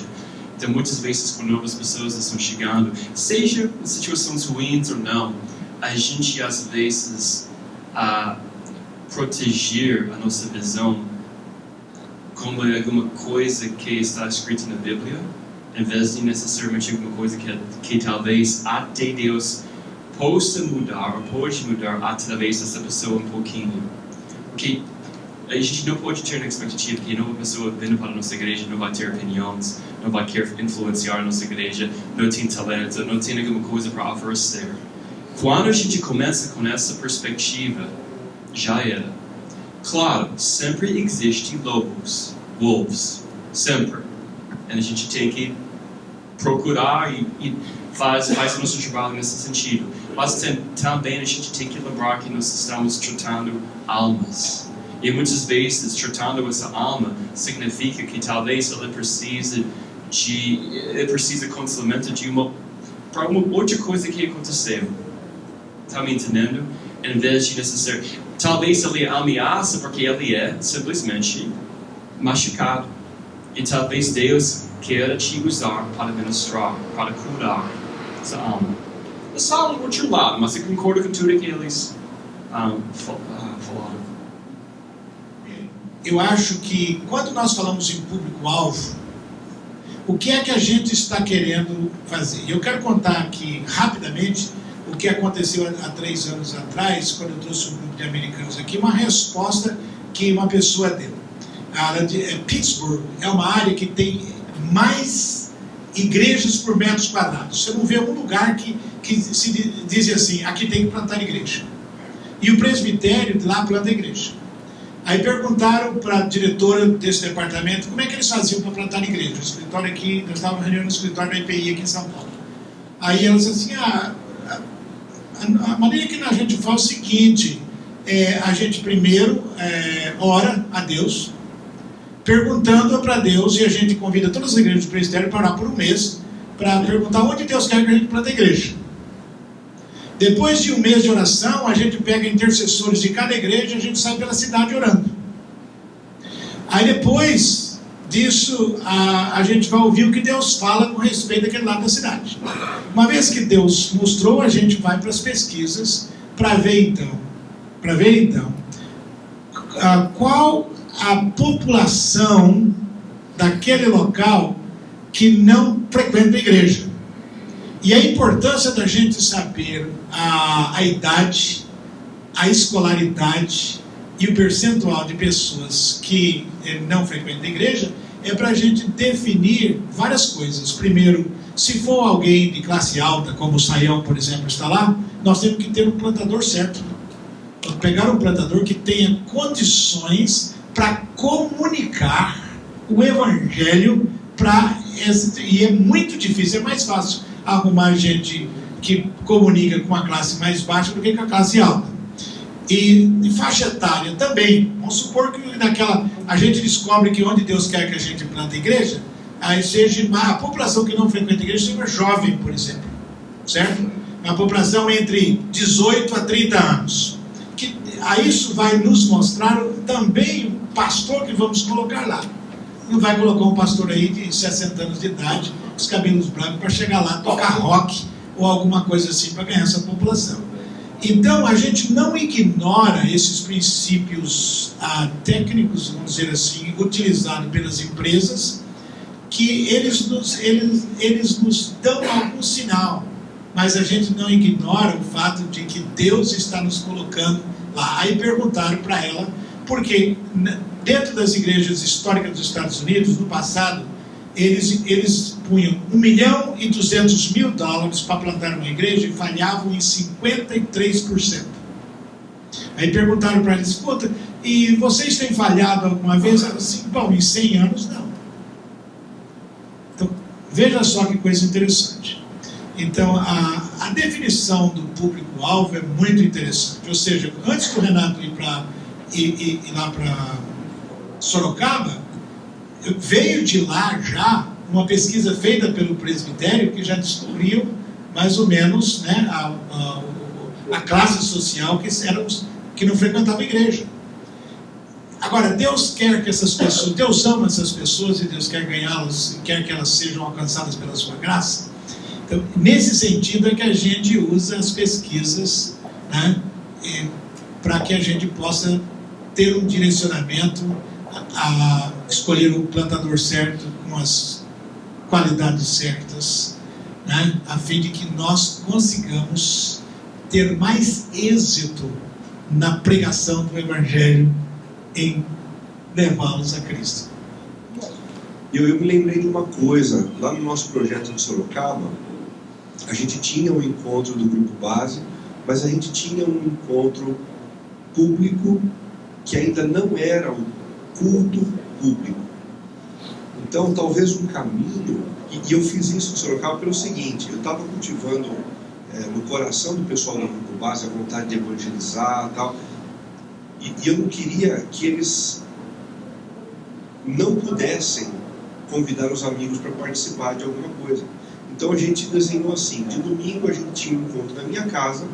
Então, muitas vezes, quando novas pessoas estão chegando, seja em situações ruins ou não, a gente, às vezes, proteger a nossa visão como alguma coisa que está escrita na Bíblia, em vez de necessariamente alguma coisa que talvez até Deus possa mudar, ou pode mudar através dessa pessoa um pouquinho. Porque a gente não pode ter uma expectativa que uma pessoa vindo para a nossa igreja não vai ter opiniões, não vai querer influenciar a nossa igreja, não tem talento, não tem alguma coisa para oferecer. Quando a gente começa com essa perspectiva, já era. Claro, sempre existem wolves, sempre. E a gente tem que procurar e faz o nosso trabalho nesse sentido. Mas também a gente tem que lembrar que nós estamos tratando almas. E muitas vezes, tratando essa alma, significa que talvez ela precisa consolamento para uma outra coisa que aconteceu. Está me entendendo? Em vez de necessário. Talvez ele ameaça porque ele é simplesmente machucado. E talvez Deus queira te usar para ministrar, para curar essa alma. Só um outro lado, mas eu concordo com tudo que eles falaram. Eu acho que quando nós falamos em público-alvo, o que é que a gente está querendo fazer? E eu quero contar aqui rapidamente o que aconteceu há 3 anos atrás, quando eu trouxe um grupo de americanos aqui, uma resposta que uma pessoa deu. Pittsburgh é uma área que tem mais igrejas por metros quadrados. Você não vê um lugar que se diz assim, aqui tem que plantar igreja. E o presbitério de lá planta igreja. Aí perguntaram para a diretora desse departamento como é que eles faziam para plantar igreja. O escritório aqui, nós estávamos reunindo no escritório da IPI aqui em São Paulo. Aí ela disse assim, a maneira que a gente faz é o seguinte, a gente primeiro ora a Deus, perguntando para Deus, e a gente convida todas as igrejas do presbitério para orar por um mês, para perguntar onde Deus quer que a gente plante a igreja. Depois de um mês de oração, a gente pega intercessores de cada igreja e a gente sai pela cidade orando. Aí depois disso, a gente vai ouvir o que Deus fala com respeito àquele lado da cidade. Uma vez que Deus mostrou, a gente vai para as pesquisas para ver então qual a população daquele local que não frequenta a igreja. E a importância da gente saber a idade, a escolaridade e o percentual de pessoas que não frequentam a igreja é para a gente definir várias coisas. Primeiro, se for alguém de classe alta, como o Saião, por exemplo, está lá, nós temos que ter um plantador certo. Pegar um plantador que tenha condições para comunicar o evangelho e é muito difícil, é mais fácil arrumar gente que comunica com a classe mais baixa do que com a classe alta. E faixa etária também. Vamos supor que a gente descobre que onde Deus quer que a gente plante igreja, aí seja a população que não frequenta a igreja seja jovem, por exemplo, certo? Uma população entre 18 a 30 anos. Aí isso vai nos mostrar também o pastor que vamos colocar lá. Não vai colocar um pastor aí de 60 anos de idade, os cabelos brancos, para chegar lá, tocar rock ou alguma coisa assim para ganhar essa população. Então a gente não ignora esses princípios técnicos, vamos dizer assim, utilizados pelas empresas, que eles nos dão algum sinal, mas a gente não ignora o fato de que Deus está nos colocando lá. Aí perguntaram para ela, porque dentro das igrejas históricas dos Estados Unidos, no passado, eles punham $1.200.000 para plantar uma igreja e falhavam em 53%. Aí perguntaram para eles: escuta, e vocês têm falhado alguma vez? Assim, bom, em 100 anos não. Então, veja só que coisa interessante. Então, a definição do público-alvo é muito interessante. Ou seja, antes do Renato ir lá para Sorocaba, veio de lá já uma pesquisa feita pelo presbitério que já descobriu mais ou menos, né, a classe social que não frequentava a igreja. Agora, Deus quer que essas pessoas, Deus ama essas pessoas e Deus quer ganhá-las, quer que elas sejam alcançadas pela sua graça. Então, nesse sentido é que a gente usa as pesquisas, né, para que a gente possa ter um direcionamento a escolher o plantador certo, com as qualidades certas, né, a fim de que nós consigamos ter mais êxito na pregação do Evangelho em levá-los a Cristo. Eu me lembrei de uma coisa, lá no nosso projeto de Sorocaba, a gente tinha um encontro do grupo base, mas a gente tinha um encontro público que ainda não era o culto público. Então, talvez um caminho, e eu fiz isso em Sorocaba pelo seguinte: eu estava cultivando no coração do pessoal do grupo base a vontade de evangelizar e tal, e eu não queria que eles não pudessem convidar os amigos para participar de alguma coisa. Então a gente desenhou assim: de domingo a gente tinha um encontro na minha casa,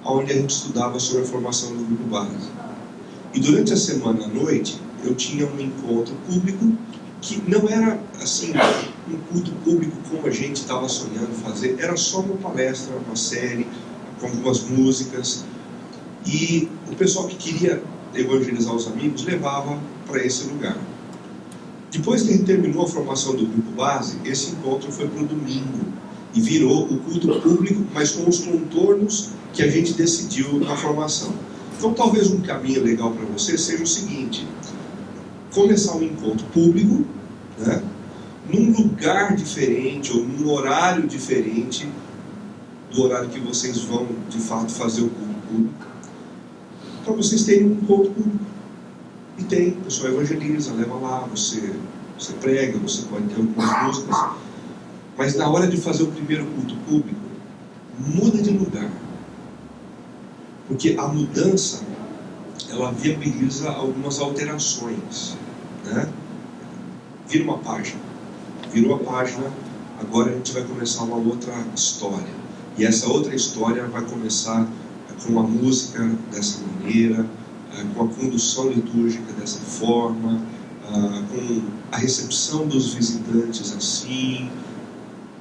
onde a gente estudava sobre a formação do grupo base. E durante a semana à noite, eu tinha um encontro público, que não era assim um culto público como a gente estava sonhando fazer, era só uma palestra, uma série, com algumas músicas. E o pessoal que queria evangelizar os amigos levava para esse lugar. Depois que a gente terminou a formação do grupo base, esse encontro foi para o domingo e virou o culto público, mas com os contornos que a gente decidiu na formação. Então, talvez um caminho legal para você seja o seguinte: começar um encontro público, né, num lugar diferente ou num horário diferente do horário que vocês vão de fato fazer o culto público, para vocês terem um encontro público. E tem, o pessoal evangeliza, leva lá, você prega, você pode ter algumas músicas, mas na hora de fazer o primeiro culto público, muda de lugar, porque a mudança, ela viabiliza algumas alterações, né? Virou a página, agora a gente vai começar uma outra história, e essa outra história vai começar com a música dessa maneira, com a condução litúrgica dessa forma, com a recepção dos visitantes assim,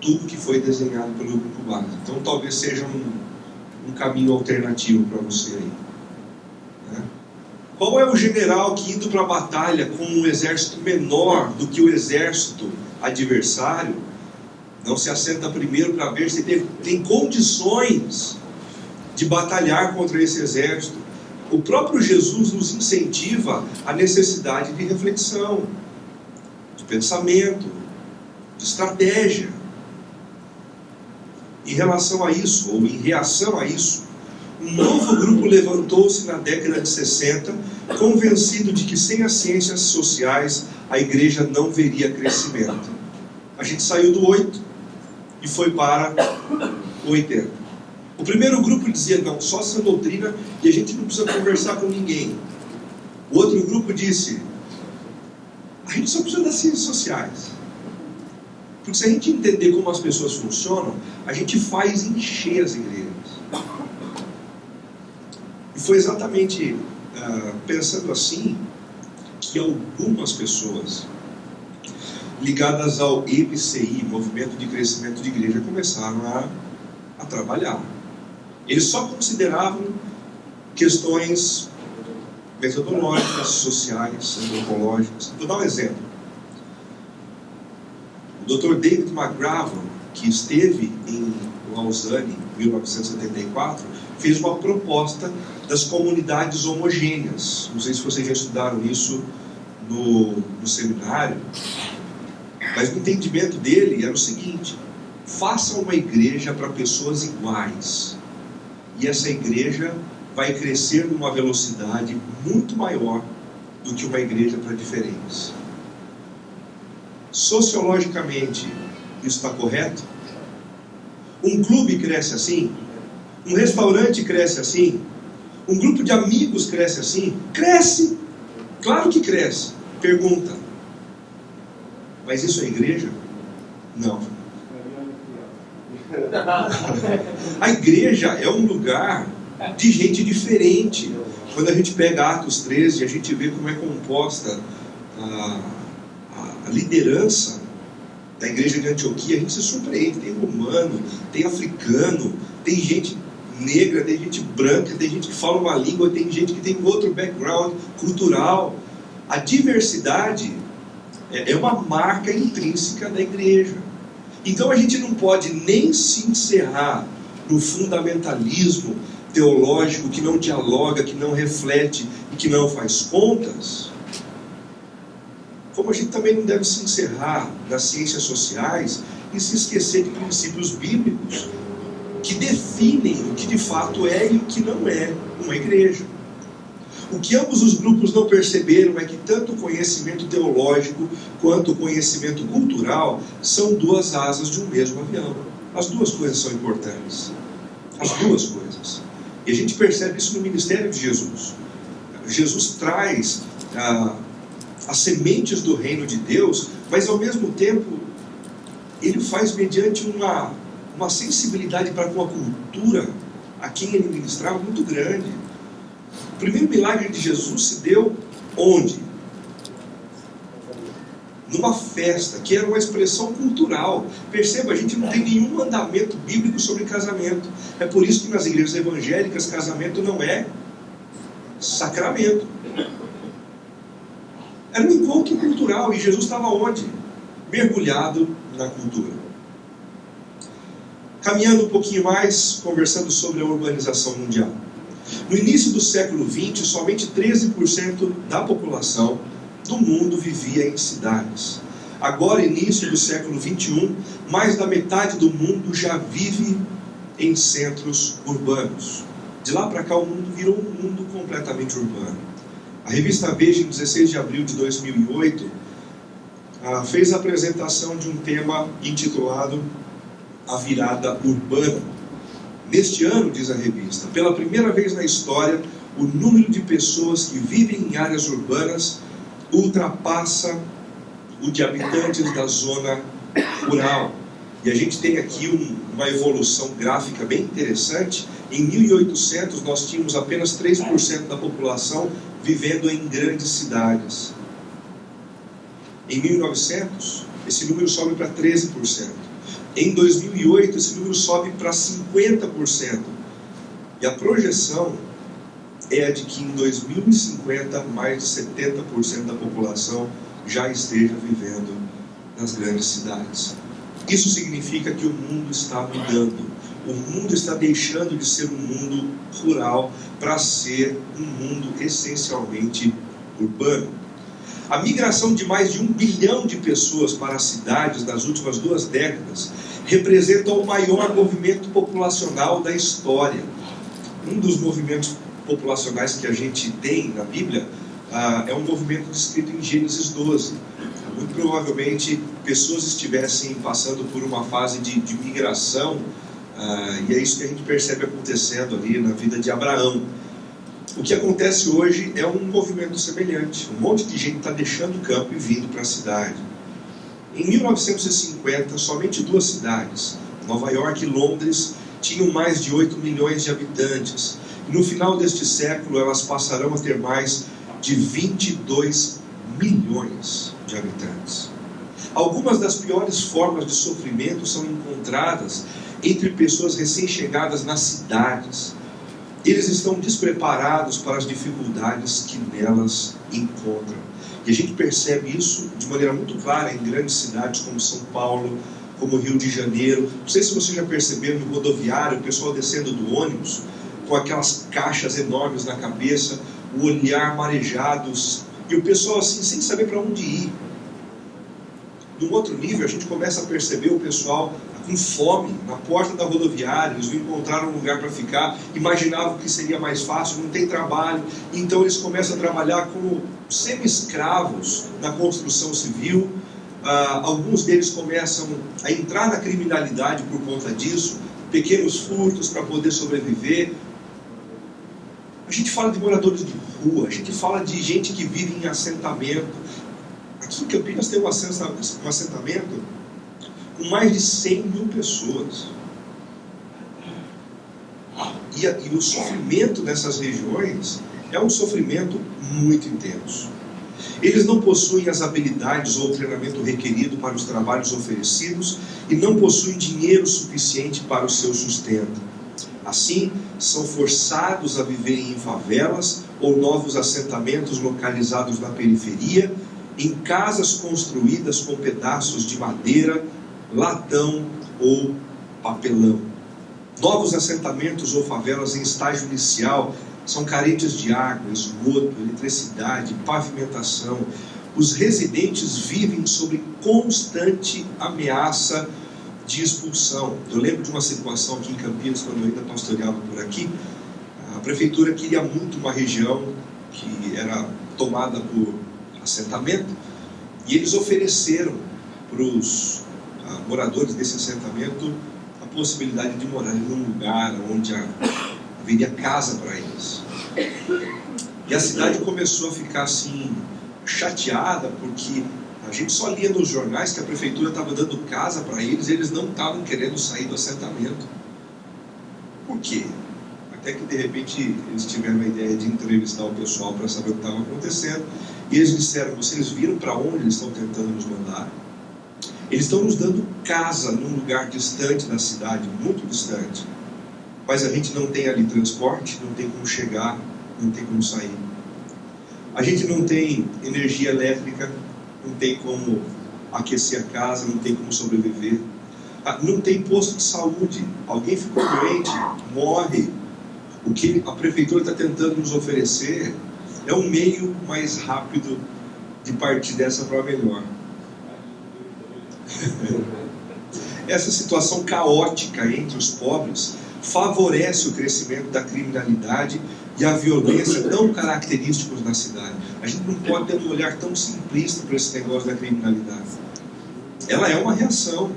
tudo que foi desenhado pelo grupo base. Então talvez seja um caminho alternativo para você aí, né? Qual é o general que, indo para a batalha com um exército menor do que o exército adversário, não se assenta primeiro para ver se tem condições de batalhar contra esse exército? O próprio Jesus nos incentiva a necessidade de reflexão, de pensamento, de estratégia. Em relação a isso, ou em reação a isso, um novo grupo levantou-se na década de 60, convencido de que sem as ciências sociais a igreja não veria crescimento. A gente saiu do 8 e foi para o 80. O primeiro grupo dizia: não, só essa doutrina e a gente não precisa conversar com ninguém. O outro grupo disse: a gente só precisa das ciências sociais. Porque se a gente entender como as pessoas funcionam, a gente faz encher as igrejas. E foi exatamente pensando assim que algumas pessoas ligadas ao MCI, Movimento de Crescimento de Igreja, começaram a trabalhar. Eles só consideravam questões metodológicas, sociais, antropológicas. Vou dar um exemplo. O Dr. David McGraven, que esteve em Lausanne em 1974, fez uma proposta das comunidades homogêneas. Não sei se vocês já estudaram isso no seminário. Mas o entendimento dele era o seguinte: faça uma igreja para pessoas iguais, e essa igreja vai crescer numa velocidade muito maior do que uma igreja para diferentes. Sociologicamente, isso está correto? Um clube cresce assim? Um restaurante cresce assim? Um grupo de amigos cresce assim? Cresce! Claro que cresce. Pergunta: mas isso é igreja? Não. A igreja é um lugar de gente diferente. Quando a gente pega Atos 13, a gente vê como é composta a liderança da igreja de Antioquia, a gente se surpreende. Tem romano, tem africano, tem gente negra, tem gente branca, tem gente que fala uma língua, tem gente que tem outro background cultural. A diversidade é uma marca intrínseca da igreja. Então a gente não pode nem se encerrar no fundamentalismo teológico que não dialoga, que não reflete e que não faz contas, como a gente também não deve se encerrar nas ciências sociais e se esquecer de princípios bíblicos que definem o que de fato é e o que não é uma igreja. O que ambos os grupos não perceberam é que tanto o conhecimento teológico quanto o conhecimento cultural são duas asas de um mesmo avião. As duas coisas são importantes. As duas coisas. E a gente percebe isso no ministério de Jesus. Jesus traz as sementes do reino de Deus, mas ao mesmo tempo ele faz mediante uma sensibilidade para com a cultura a quem ele ministrava muito grande. O primeiro milagre de Jesus se deu onde? Numa festa, que era uma expressão cultural. Perceba, a gente não tem nenhum mandamento bíblico sobre casamento. É por isso que nas igrejas evangélicas casamento não é sacramento. Era um encontro cultural, e Jesus estava onde? Mergulhado na cultura. Caminhando um pouquinho mais, conversando sobre a urbanização mundial. No início do século XX, somente 13% da população do mundo vivia em cidades. Agora, início do século XXI, mais da metade do mundo já vive em centros urbanos. De lá para cá, o mundo virou um mundo completamente urbano. A revista Veja, em 16 de abril de 2008, fez a apresentação de um tema intitulado A Virada Urbana. Neste ano, diz a revista, pela primeira vez na história, o número de pessoas que vivem em áreas urbanas ultrapassa o de habitantes da zona rural. E a gente tem aqui uma evolução gráfica bem interessante. Em 1800 nós tínhamos apenas 3% da população vivendo em grandes cidades. Em 1900, esse número sobe para 13%. Em 2008, esse número sobe para 50%. E a projeção é a de que em 2050, mais de 70% da população já esteja vivendo nas grandes cidades. Isso significa que o mundo está mudando. O mundo está deixando de ser um mundo rural para ser um mundo essencialmente urbano. A migração de mais de 1 bilhão de pessoas para as cidades nas últimas 2 décadas representa o maior movimento populacional da história. Um dos movimentos populacionais que a gente tem na Bíblia é um movimento descrito em Gênesis 12. Muito provavelmente pessoas estivessem passando por uma fase de migração, e é isso que a gente percebe acontecendo ali na vida de Abraão. O que acontece hoje é um movimento semelhante. Um monte de gente está deixando o campo e vindo para a cidade. Em 1950, somente 2 cidades, Nova York e Londres, tinham mais de 8 milhões de habitantes. E no final deste século, elas passarão a ter mais de 22 milhões de habitantes. Algumas das piores formas de sofrimento são encontradas entre pessoas recém-chegadas nas cidades. Eles estão despreparados para as dificuldades que nelas encontram. E a gente percebe isso de maneira muito clara em grandes cidades como São Paulo, como Rio de Janeiro. Não sei se você já percebeu no rodoviário, o pessoal descendo do ônibus, com aquelas caixas enormes na cabeça, o olhar marejado, e o pessoal assim, sem saber para onde ir. num outro nível, a gente começa a perceber o pessoal com fome, na porta da rodoviária, eles não encontraram um lugar para ficar, imaginavam que seria mais fácil, não tem trabalho, então eles começam a trabalhar como semi-escravos na construção civil. Alguns deles começam a entrar na criminalidade por conta disso, pequenos furtos para poder sobreviver. A gente fala de moradores de rua, a gente fala de gente que vive em assentamento. Aqui em Campinas tem um assentamento com mais de 100 mil pessoas. E o sofrimento nessas regiões é um sofrimento muito intenso. Eles não possuem as habilidades ou o treinamento requerido para os trabalhos oferecidos e não possuem dinheiro suficiente para o seu sustento. Assim, são forçados a viverem em favelas ou novos assentamentos localizados na periferia, em casas construídas com pedaços de madeira, latão ou papelão. Novos assentamentos ou favelas em estágio inicial são carentes de água, esgoto, eletricidade, pavimentação. Os residentes vivem sob constante ameaça de expulsão. Eu lembro de uma situação aqui em Campinas, quando eu ainda pastoreava por aqui. A prefeitura queria muito uma região que era tomada por assentamento, e eles ofereceram para os moradores desse assentamento a possibilidade de morar em um lugar onde haveria casa para eles. E a cidade começou a ficar assim chateada, porque a gente só lia nos jornais que a prefeitura estava dando casa para eles e eles não estavam querendo sair do assentamento. Por quê? Até que de repente eles tiveram a ideia de entrevistar o pessoal para saber o que estava acontecendo, e eles disseram: vocês viram para onde eles estão tentando nos mandar? Eles estão nos dando casa num lugar distante da cidade, muito distante, mas a gente não tem ali transporte, não tem como chegar, não tem como sair. A gente não tem energia elétrica, não tem como aquecer a casa, não tem como sobreviver. Não tem posto de saúde, alguém ficou doente, morre. O que a prefeitura está tentando nos oferecer é um meio mais rápido de partir dessa para melhor. Essa situação caótica entre os pobres favorece o crescimento da criminalidade e a violência tão característicos da cidade. A gente não pode ter um olhar tão simplista para esse negócio da criminalidade. Ela é uma reação.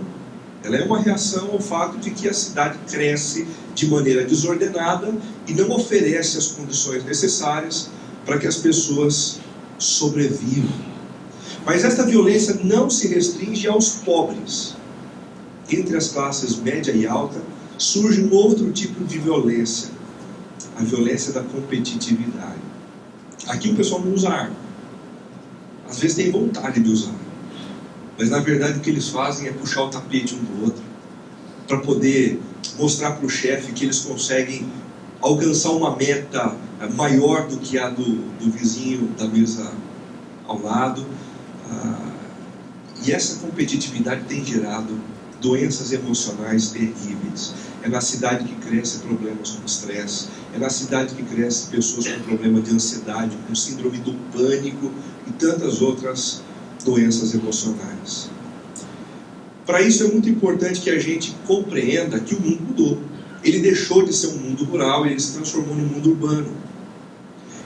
Ela é uma reação ao fato de que a cidade cresce de maneira desordenada e não oferece as condições necessárias para que as pessoas sobrevivam. Mas esta violência não se restringe aos pobres. Entre as classes média e alta surge um outro tipo de violência, a violência da competitividade. Aqui o pessoal não usa arma. Às vezes tem vontade de usar, mas na verdade o que eles fazem é puxar o tapete um do outro para poder mostrar para o chefe que eles conseguem alcançar uma meta maior do que a do vizinho da mesa ao lado. E essa competitividade tem gerado doenças emocionais terríveis. É na cidade que crescem problemas com estresse, é na cidade que crescem pessoas com problema de ansiedade, com síndrome do pânico e tantas outras doenças emocionais. Para isso é muito importante que a gente compreenda que o mundo mudou. Ele deixou de ser um mundo rural e ele se transformou num mundo urbano.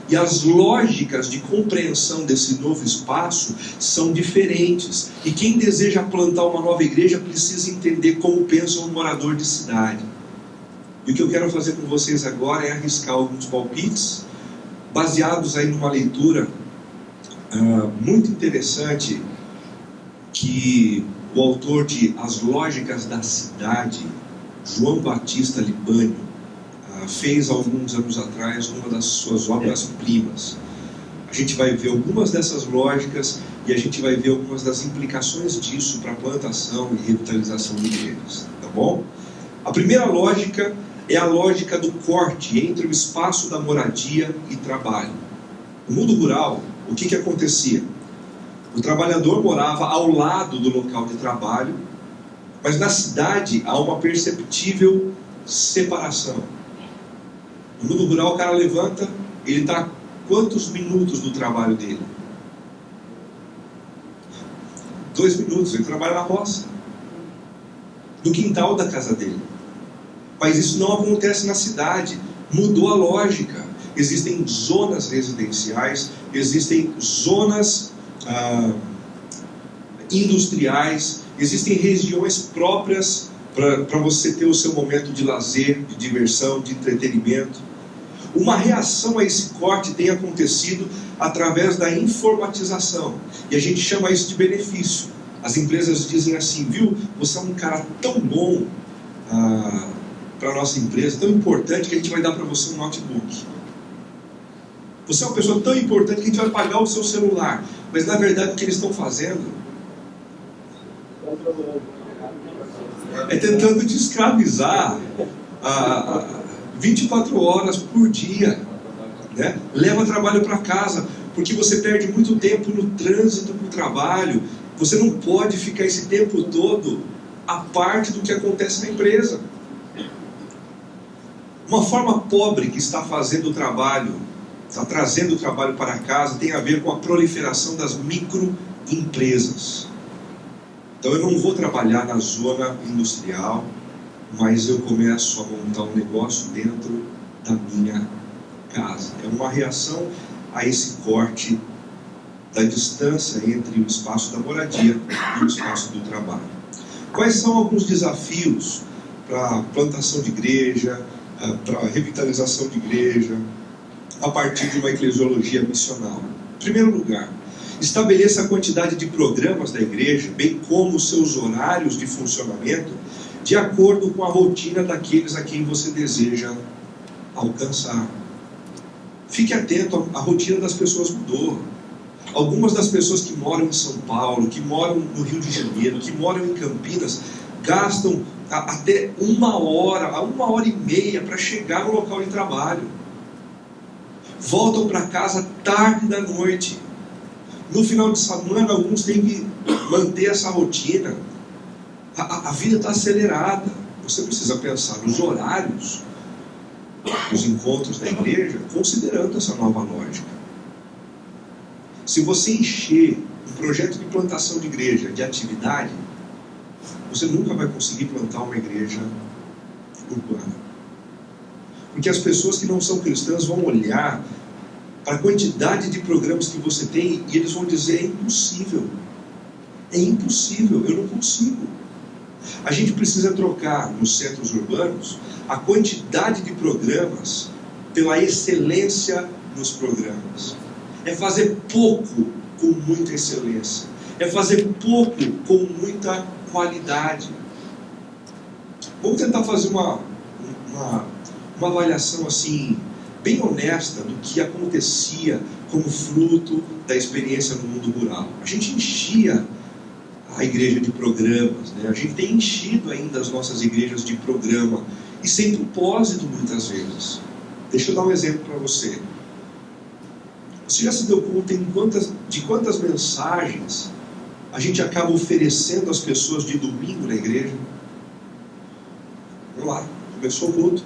E as lógicas de compreensão desse novo espaço são diferentes. E quem deseja plantar uma nova igreja precisa entender como pensa um morador de cidade. E o que eu quero fazer com vocês agora é arriscar alguns palpites, baseados aí numa leitura muito interessante que o autor de As Lógicas da Cidade, João Batista Libânio, fez alguns anos atrás uma das suas obras-primas. A gente vai ver algumas dessas lógicas e a gente vai ver algumas das implicações disso para a plantação e revitalização de igrejas, tá bom? A primeira lógica é a lógica do corte entre o espaço da moradia e trabalho. No mundo rural, o que acontecia? O trabalhador morava ao lado do local de trabalho, mas na cidade há uma perceptível separação. No mundo rural, o cara levanta, ele está quantos minutos do trabalho dele? 2 minutos, ele trabalha na roça, no quintal da casa dele. Mas isso não acontece na cidade. Mudou a lógica. Existem zonas residenciais, existem zonas industriais, existem regiões próprias para você ter o seu momento de lazer, de diversão, de entretenimento. Uma reação a esse corte tem acontecido através da informatização. E a gente chama isso de benefício. As empresas dizem assim, viu, você é um cara tão bom para a nossa empresa, tão importante, que a gente vai dar para você um notebook. Você é uma pessoa tão importante que a gente vai pagar o seu celular. Mas na verdade o que eles estão fazendo é tentando te escravizar 24 horas por dia, né? Leva trabalho para casa, porque você perde muito tempo no trânsito para o trabalho. Você não pode ficar esse tempo todo a parte do que acontece na empresa. Uma forma pobre que está fazendo o trabalho, está trazendo o trabalho para casa, tem a ver com a proliferação das microempresas. Então eu não vou trabalhar na zona industrial, mas eu começo a montar um negócio dentro da minha casa. É uma reação a esse corte da distância entre o espaço da moradia e o espaço do trabalho. Quais são alguns desafios para a plantação de igreja, para a revitalização de igreja, a partir de uma eclesiologia missional? Em primeiro lugar, estabeleça a quantidade de programas da igreja, bem como os seus horários de funcionamento, de acordo com a rotina daqueles a quem você deseja alcançar. Fique atento, a rotina das pessoas mudou. Algumas das pessoas que moram em São Paulo, que moram no Rio de Janeiro, que moram em Campinas, gastam até 1 hora, a 1h30 para chegar no local de trabalho. Voltam para casa tarde da noite. No final de semana, alguns têm que manter essa rotina. A vida está acelerada. Você precisa pensar nos horários dos encontros da igreja, considerando essa nova lógica. Se você encher um projeto de plantação de igreja de atividade, você nunca vai conseguir plantar uma igreja urbana. Porque as pessoas que não são cristãs vão olhar para a quantidade de programas que você tem e eles vão dizer, é impossível. É impossível, eu não consigo. A gente precisa trocar nos centros urbanos a quantidade de programas pela excelência nos programas. É fazer pouco com muita excelência. É fazer pouco com muita qualidade. Vamos tentar fazer uma avaliação assim, bem honesta do que acontecia como fruto da experiência no mundo rural. A gente enchia a igreja de programas, né? A gente tem enchido ainda as nossas igrejas de programa, e sem propósito muitas vezes. Deixa eu dar um exemplo para você. Você já se deu conta de quantas mensagens a gente acaba oferecendo às pessoas de domingo na igreja? Vamos lá, começou o culto,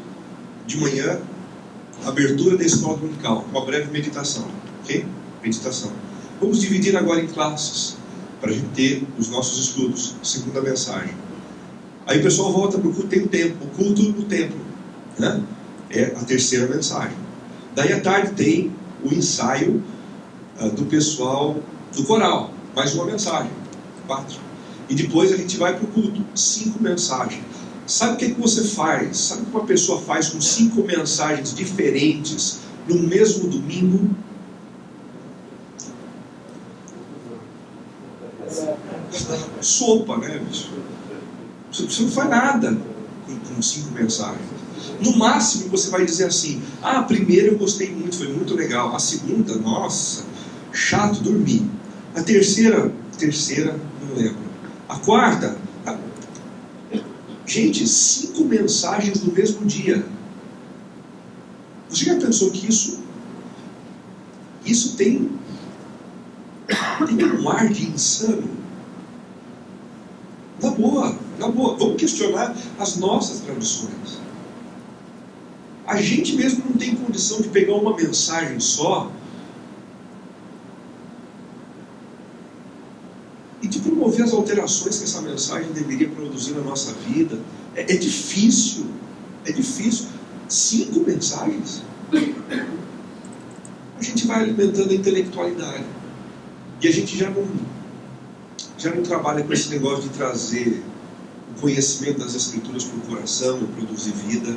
de manhã, abertura da escola dominical, uma breve meditação, ok? Meditação. Vamos dividir agora em classes, para a gente ter os nossos estudos. Segunda mensagem. Aí o pessoal volta para o culto, tem o tempo, o culto no templo, né? É a terceira mensagem. Daí à tarde tem o ensaio do pessoal do coral, mais uma mensagem, 4. E depois a gente vai para o culto, 5 mensagens. Sabe o que você faz? Sabe o que uma pessoa faz com 5 mensagens diferentes no mesmo domingo? Sopa, né, bicho? Você não faz nada com 5 mensagens. No máximo você vai dizer assim: a primeira eu gostei muito, foi muito legal. A segunda, nossa, chato, dormi. A terceira, não lembro. A quarta, gente, 5 mensagens no mesmo dia. Você já pensou que isso tem um ar de insano? Na boa, vamos questionar as nossas tradições. A gente mesmo não tem condição de pegar uma mensagem só e de promover ver as alterações que essa mensagem deveria produzir na nossa vida. É difícil. É difícil. 5 mensagens. A gente vai alimentando a intelectualidade. E a gente já não trabalha com esse negócio de trazer o conhecimento das Escrituras para o coração e produzir vida.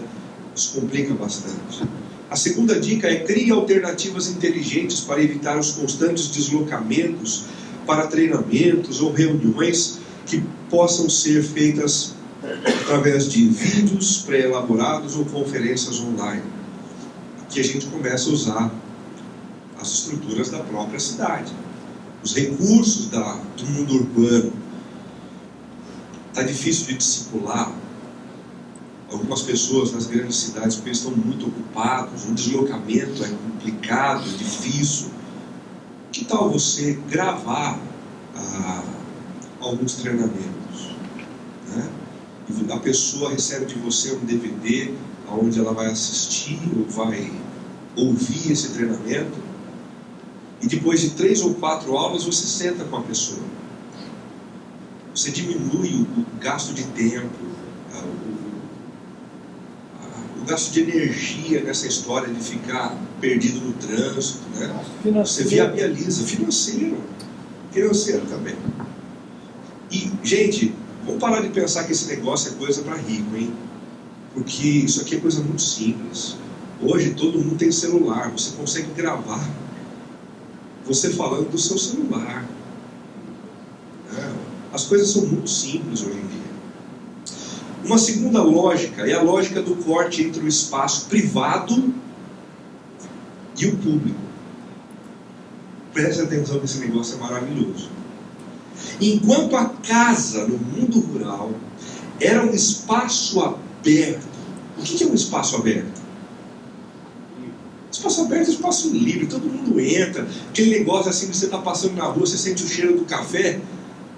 Isso complica bastante. A segunda dica é: crie alternativas inteligentes para evitar os constantes deslocamentos para treinamentos ou reuniões que possam ser feitas através de vídeos pré-elaborados ou conferências online. Aqui a gente começa a usar as estruturas da própria cidade, os recursos do mundo urbano. Está difícil de discipular algumas pessoas nas grandes cidades porque estão muito ocupados, o deslocamento é complicado, é difícil. Que tal você gravar alguns treinamentos, né? E a pessoa recebe de você um DVD onde ela vai assistir ou vai ouvir esse treinamento, e depois de 3 ou 4 aulas você senta com a pessoa. Você diminui o gasto de tempo, o gasto de energia nessa história de ficar perdido no trânsito, né? Você viabiliza. Financeiro também. E, gente, vamos parar de pensar que esse negócio é coisa para rico, hein? Porque isso aqui é coisa muito simples. Hoje todo mundo tem celular, você consegue gravar você falando do seu celular. As coisas são muito simples hoje em dia. Uma segunda lógica é a lógica do corte entre o espaço privado e o público. Preste atenção que esse negócio é maravilhoso. Enquanto a casa no mundo rural era um espaço aberto. O que é um espaço aberto? Espaço aberto é espaço livre, todo mundo entra. Aquele negócio assim que você está passando na rua, você sente o cheiro do café,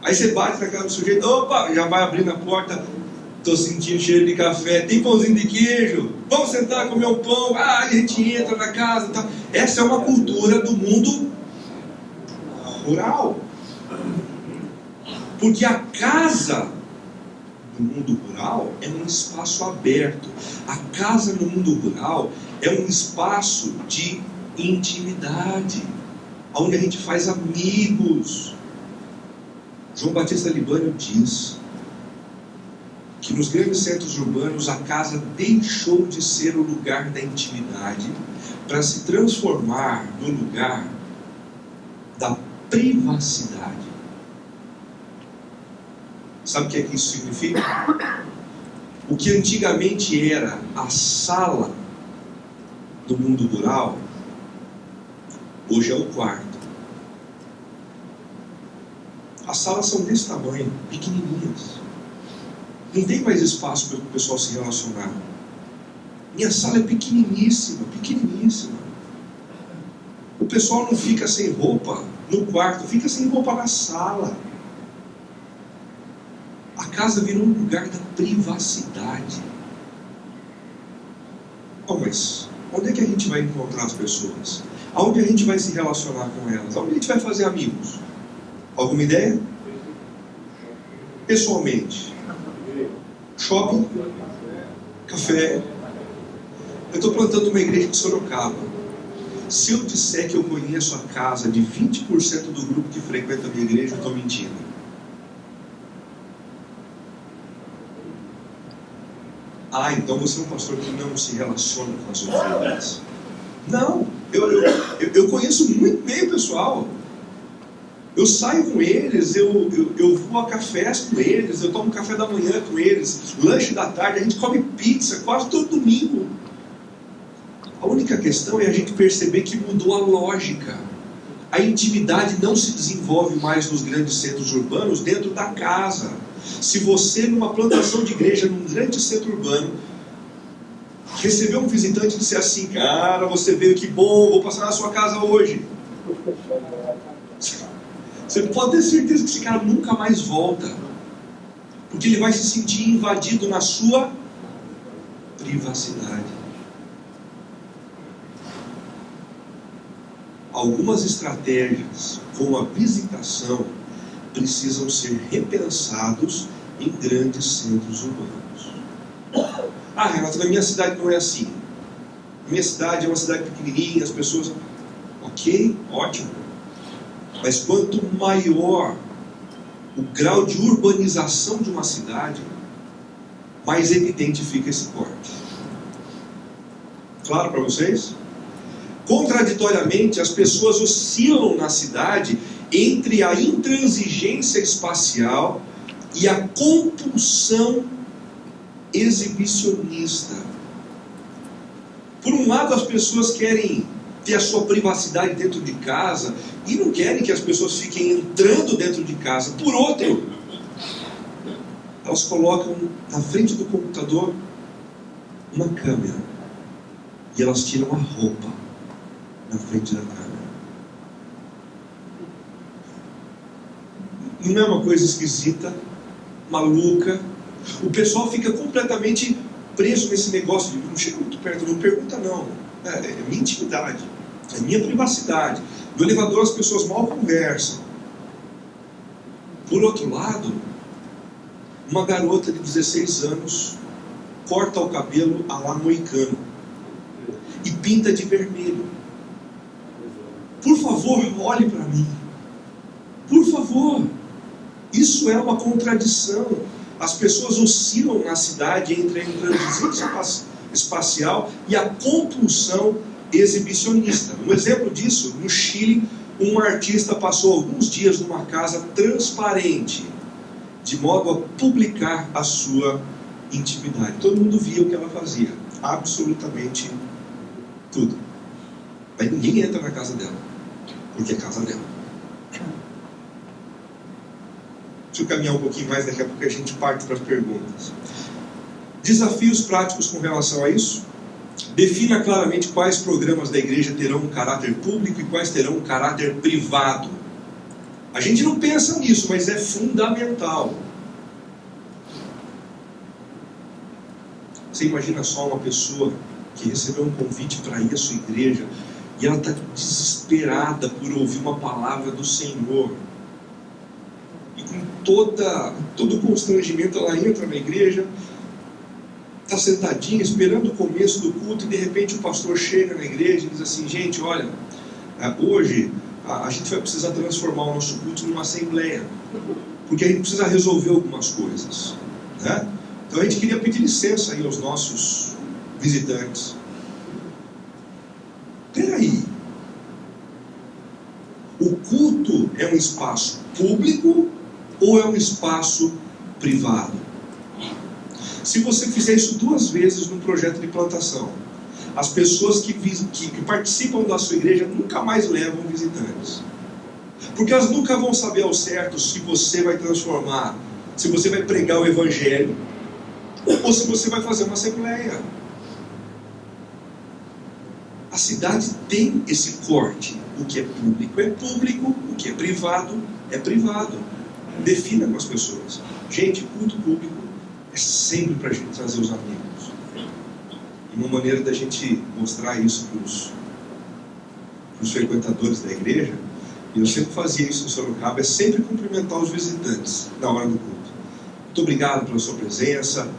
aí você bate na cara do sujeito, opa, já vai abrindo a porta, estou sentindo cheiro de café, tem pãozinho de queijo, vamos sentar, comer um pão, a gente entra na casa e tal. Essa é uma cultura do mundo rural. Porque a casa no mundo rural é um espaço aberto. A casa no mundo rural é um espaço de intimidade, onde a gente faz amigos. João Batista Libânio diz que nos grandes centros urbanos a casa deixou de ser o lugar da intimidade para se transformar no lugar da privacidade. Sabe o que é que isso significa? O que antigamente era a sala do mundo rural, hoje é o quarto. As salas são desse tamanho, pequenininhas. Não tem mais espaço para o pessoal se relacionar. Minha sala é pequeniníssima, pequeniníssima. O pessoal não fica sem roupa no quarto, fica sem roupa na sala. A casa virou um lugar da privacidade. Oh, mas onde é que a gente vai encontrar as pessoas? Aonde a gente vai se relacionar com elas? Aonde a gente vai fazer amigos? Alguma ideia? Pessoalmente. Shopping, café. Eu estou plantando uma igreja em Sorocaba. Se eu disser que eu conheço a casa de 20% do grupo que frequenta a minha igreja, eu estou mentindo. Então você é um pastor que não se relaciona com as ovelhas. Não, eu conheço muito bem o pessoal. Eu saio com eles, eu vou a cafés com eles, eu tomo café da manhã com eles, lanche da tarde, a gente come pizza quase todo domingo. A única questão é a gente perceber que mudou a lógica. A intimidade não se desenvolve mais nos grandes centros urbanos dentro da casa. Se você, numa plantação de igreja, num grande centro urbano, receber um visitante e disser assim: cara, você veio, que bom, vou passar na sua casa hoje. Você pode ter certeza que esse cara nunca mais volta, porque ele vai se sentir invadido na sua privacidade. Algumas estratégias, como a visitação, precisam ser repensados em grandes centros urbanos. Ah, Renato, na minha cidade não é assim. Minha cidade é uma cidade pequenininha, as pessoas... Ok, ótimo. Mas quanto maior o grau de urbanização de uma cidade, mais evidente fica esse corte. Claro para vocês? Contraditoriamente, as pessoas oscilam na cidade entre a intransigência espacial e a compulsão exibicionista. Por um lado, as pessoas querem ter a sua privacidade dentro de casa e não querem que as pessoas fiquem entrando dentro de casa. Por outro, elas colocam na frente do computador uma câmera e elas tiram a roupa na frente da câmera. Não é uma coisa esquisita, maluca? O pessoal fica completamente preso nesse negócio de não chega muito perto, não pergunta não. É minha intimidade, é minha privacidade. No elevador as pessoas mal conversam. Por outro lado, uma garota de 16 anos corta o cabelo à la moicano e pinta de vermelho. Por favor, olhe para mim. Por favor. Isso é uma contradição. As pessoas oscilam na cidade entre a intransigência espacial e a compulsão exibicionista. Um exemplo disso, no Chile, um artista passou alguns dias numa casa transparente, de modo a publicar a sua intimidade. Todo mundo via o que ela fazia, absolutamente tudo. Mas ninguém entra na casa dela, porque é casa dela. Deixa eu caminhar um pouquinho mais, daqui a pouco a gente parte para as perguntas. Desafios práticos com relação a isso. Defina claramente quais programas da igreja terão um caráter público e quais terão um caráter privado. A gente não pensa nisso, mas é fundamental. Você imagina só uma pessoa que recebeu um convite para ir à sua igreja e ela está desesperada por ouvir uma palavra do Senhor. E com todo constrangimento ela entra na igreja, está sentadinha esperando o começo do culto e de repente o pastor chega na igreja e diz assim: gente, olha, hoje a gente vai precisar transformar o nosso culto numa assembleia, porque a gente precisa resolver algumas coisas, né? Então a gente queria pedir licença aí aos nossos visitantes. Peraí, o culto é um espaço público ou é um espaço privado? Se você fizer isso 2 vezes num projeto de plantação, as pessoas que participam da sua igreja nunca mais levam visitantes, porque elas nunca vão saber ao certo se você vai transformar, se você vai pregar o evangelho ou se você vai fazer uma assembleia. A cidade tem esse corte. O que é público, o que é privado é privado. Defina com as pessoas. Gente, culto público é sempre para a gente trazer os amigos. E uma maneira da gente mostrar isso para os frequentadores da igreja, e eu sempre fazia isso em Sorocaba, é sempre cumprimentar os visitantes na hora do culto. Muito obrigado pela sua presença,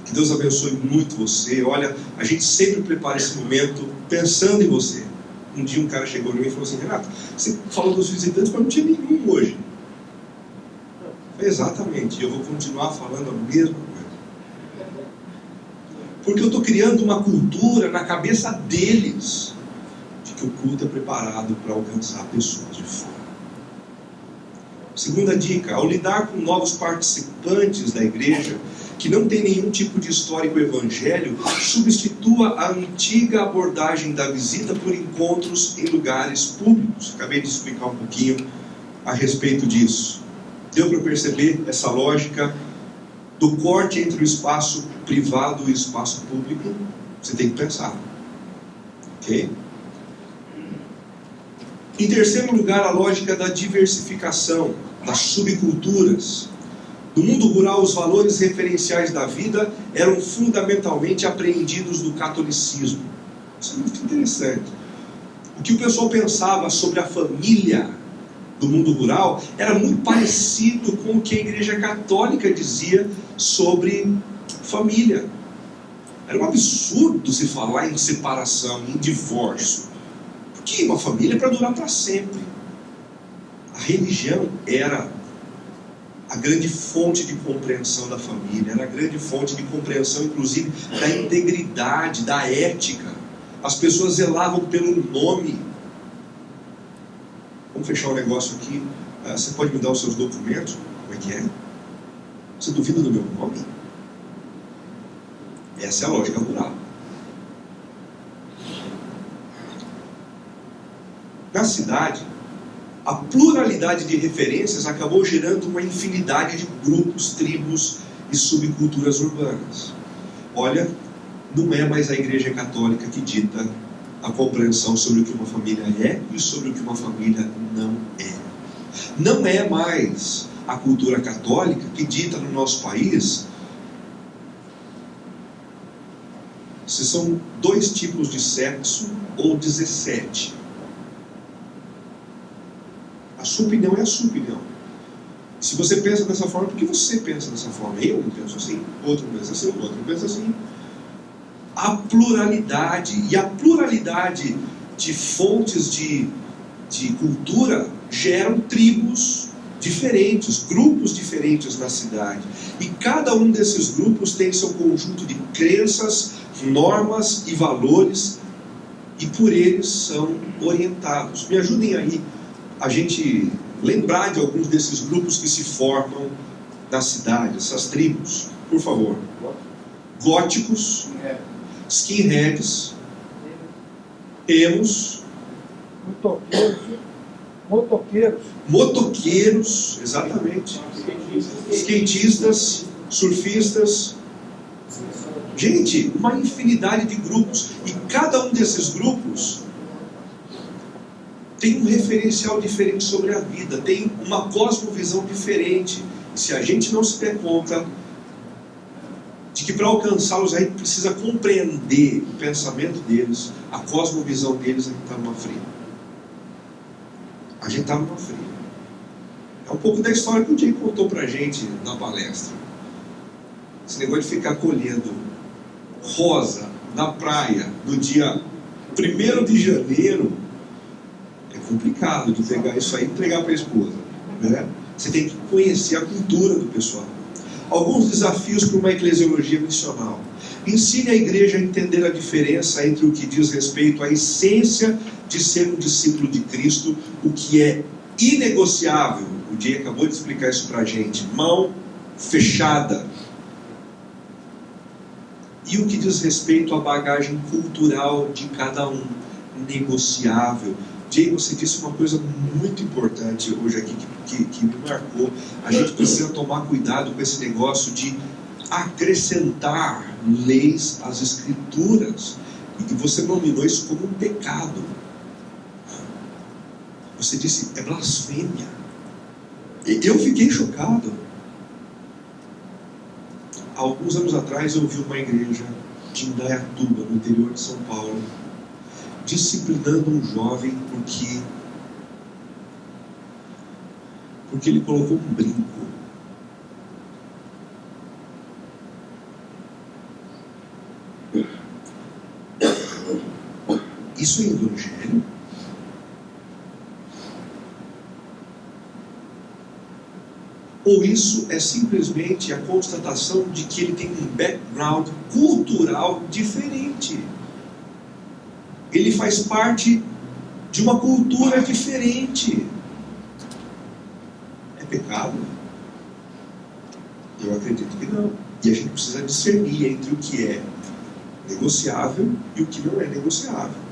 que Deus abençoe muito você. Olha, a gente sempre prepara esse momento pensando em você. Um dia um cara chegou em mim e falou assim: Renato, você falou dos visitantes, mas não tinha nenhum hoje. Exatamente, eu vou continuar falando a mesma coisa. Porque eu estou criando uma cultura na cabeça deles de que o culto é preparado para alcançar pessoas de fora. Segunda dica: ao lidar com novos participantes da igreja que não tem nenhum tipo de histórico evangelho, substitua a antiga abordagem da visita por encontros em lugares públicos. Acabei de explicar um pouquinho a respeito disso. Deu para perceber essa lógica do corte entre o espaço privado e o espaço público? Você tem que pensar. Ok? Em terceiro lugar, a lógica da diversificação, das subculturas. No mundo rural, os valores referenciais da vida eram fundamentalmente apreendidos do catolicismo. Isso é muito interessante. O que o pessoal pensava sobre a família do mundo rural era muito parecido com o que a Igreja Católica dizia sobre família. Era um absurdo se falar em separação, em divórcio. Porque uma família é para durar para sempre. A religião era a grande fonte de compreensão da família, era a grande fonte de compreensão, inclusive, da integridade, da ética. As pessoas zelavam pelo nome. Vamos fechar um negócio aqui. Você pode me dar os seus documentos? Como é que é? Você duvida do meu nome? Essa é a lógica rural. Na cidade, a pluralidade de referências acabou gerando uma infinidade de grupos, tribos e subculturas urbanas. Olha, não é mais a Igreja Católica que dita a compreensão sobre o que uma família é e sobre o que uma família não é. Não é mais a cultura católica que dita no nosso país se são 2 tipos de sexo ou 17. A sua opinião é a sua opinião. Se você pensa dessa forma, por que você pensa dessa forma? Eu não penso assim, outro pensa assim, outro pensa assim. A pluralidade, e a pluralidade de fontes de cultura geram tribos diferentes, grupos diferentes na cidade. E cada um desses grupos tem seu conjunto de crenças, normas e valores, e por eles são orientados. Me ajudem aí a gente lembrar de alguns desses grupos que se formam na cidade, essas tribos, por favor. Góticos, skinheads, emos, motoqueiros, exatamente, skatistas, surfistas. Gente, uma infinidade de grupos, e cada um desses grupos tem um referencial diferente sobre a vida, tem uma cosmovisão diferente. Se a gente não se der conta de que para alcançá-los a gente precisa compreender o pensamento deles, a cosmovisão deles, a gente está numa fria. A gente está numa fria. É um pouco da história que o Jay contou para a gente na palestra. Esse negócio de ficar colhendo rosa na praia no dia 1º de janeiro é complicado de pegar isso aí e entregar para a esposa, né? Você tem que conhecer a cultura do pessoal. Alguns desafios para uma eclesiologia missional. Ensine a igreja a entender a diferença entre o que diz respeito à essência de ser um discípulo de Cristo, o que é inegociável. O Jay acabou de explicar isso para a gente. Mão fechada. E o que diz respeito à bagagem cultural de cada um, negociável. Jay, você disse uma coisa muito importante hoje aqui que me marcou. A gente precisa tomar cuidado com esse negócio de acrescentar leis às escrituras. E você nominou isso como um pecado. Você disse, é blasfêmia. Eu fiquei chocado. Há alguns anos atrás eu vi uma igreja de Indaiatuba, no interior de São Paulo, disciplinando um jovem porque ele colocou um brinco. Isso é evangelho? Ou isso é simplesmente a constatação de que ele tem um background cultural diferente? Ele faz parte de uma cultura diferente. É pecado? Eu acredito que não. E a gente precisa discernir entre o que é negociável e o que não é negociável.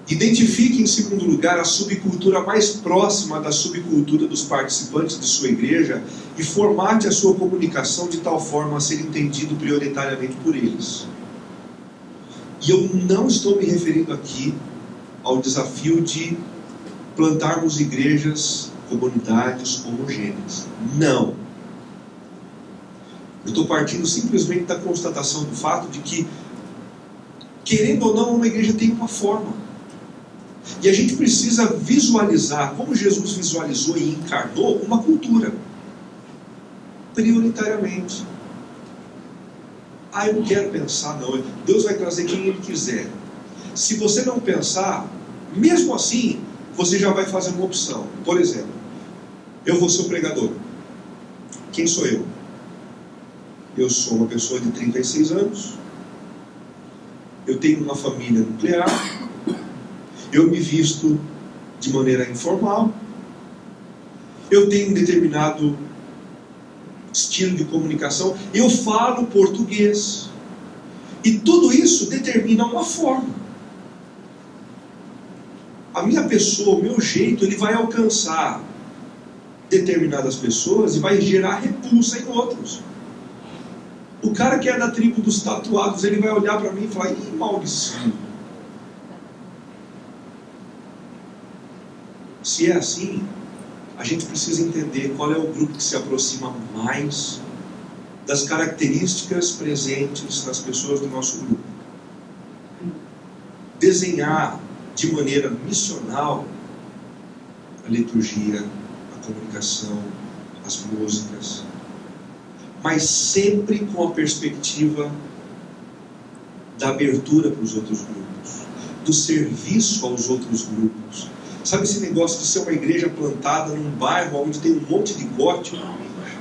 Identifique, em segundo lugar, a subcultura mais próxima da subcultura dos participantes de sua igreja e formate a sua comunicação de tal forma a ser entendido prioritariamente por eles. E eu não estou me referindo aqui ao desafio de plantarmos igrejas, comunidades homogêneas. Não. Eu estou partindo simplesmente da constatação do fato de que, querendo ou não, uma igreja tem uma forma. E a gente precisa visualizar, como Jesus visualizou e encarnou, uma cultura. Prioritariamente. Eu não quero pensar, não. Deus vai trazer quem Ele quiser. Se você não pensar, mesmo assim, você já vai fazer uma opção. Por exemplo, eu vou ser o pregador. Quem sou eu? Eu sou uma pessoa de 36 anos. Eu tenho uma família nuclear. Eu me visto de maneira informal. Eu tenho um determinado estilo de comunicação. Eu falo português. E tudo isso determina uma forma. A minha pessoa, o meu jeito, ele vai alcançar determinadas pessoas e vai gerar repulsa em outros. O cara que é da tribo dos tatuados, ele vai olhar para mim e falar: ih, maldição. Se é assim, a gente precisa entender qual é o grupo que se aproxima mais das características presentes nas pessoas do nosso grupo. Desenhar de maneira missional a liturgia, a comunicação, as músicas, mas sempre com a perspectiva da abertura para os outros grupos, do serviço aos outros grupos. Sabe esse negócio de ser uma igreja plantada num bairro onde tem um monte de gótico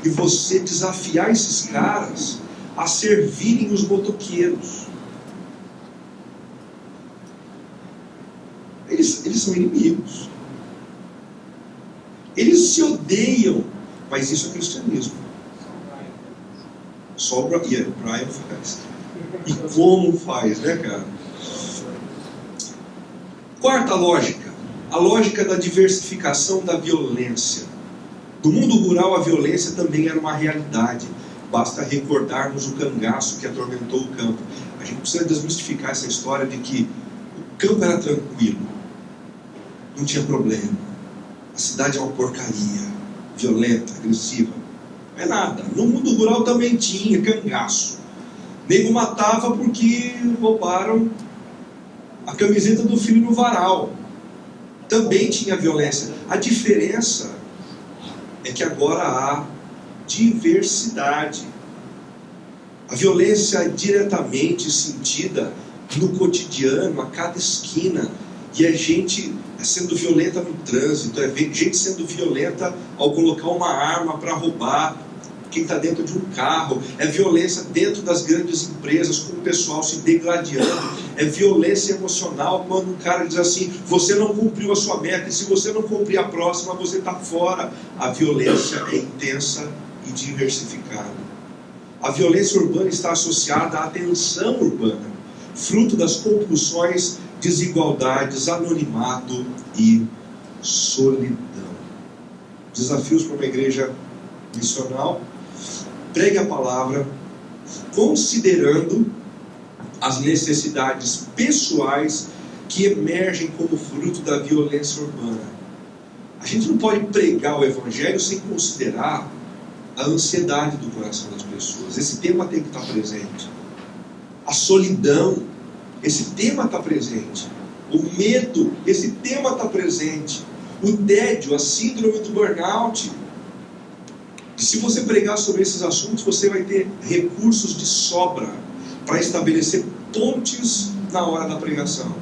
e você desafiar esses caras a servirem os motoqueiros? Eles são inimigos. Eles se odeiam, mas isso é cristianismo. Só o Brian faz. E como faz, né, cara? Quarta lógica. A lógica da diversificação da violência. No mundo rural, a violência também era uma realidade. Basta recordarmos o cangaço que atormentou o campo. A gente precisa desmistificar essa história de que o campo era tranquilo, não tinha problema. A cidade é uma porcaria, violenta, agressiva. Não é nada. No mundo rural também tinha cangaço. Nego matava porque roubaram a camiseta do filho no varal. Também tinha violência. A diferença é que agora há diversidade. A violência é diretamente sentida no cotidiano, a cada esquina. E é gente sendo violenta no trânsito, é gente sendo violenta ao colocar uma arma para roubar quem está dentro de um carro, é violência dentro das grandes empresas, com o pessoal se degladiando, é violência emocional quando um cara diz assim: você não cumpriu a sua meta, e se você não cumprir a próxima, você está fora. A violência é intensa e diversificada. A violência urbana está associada à tensão urbana, fruto das compulsões, desigualdades, anonimato e solidão. Desafios para uma igreja missional: pregue a palavra considerando as necessidades pessoais que emergem como fruto da violência urbana. A gente não pode pregar o evangelho sem considerar a ansiedade do coração das pessoas. Esse tema tem que estar presente. A solidão, esse tema está presente. O medo, esse tema está presente. O tédio, a síndrome do burnout. E se você pregar sobre esses assuntos, você vai ter recursos de sobra para estabelecer pontes na hora da pregação.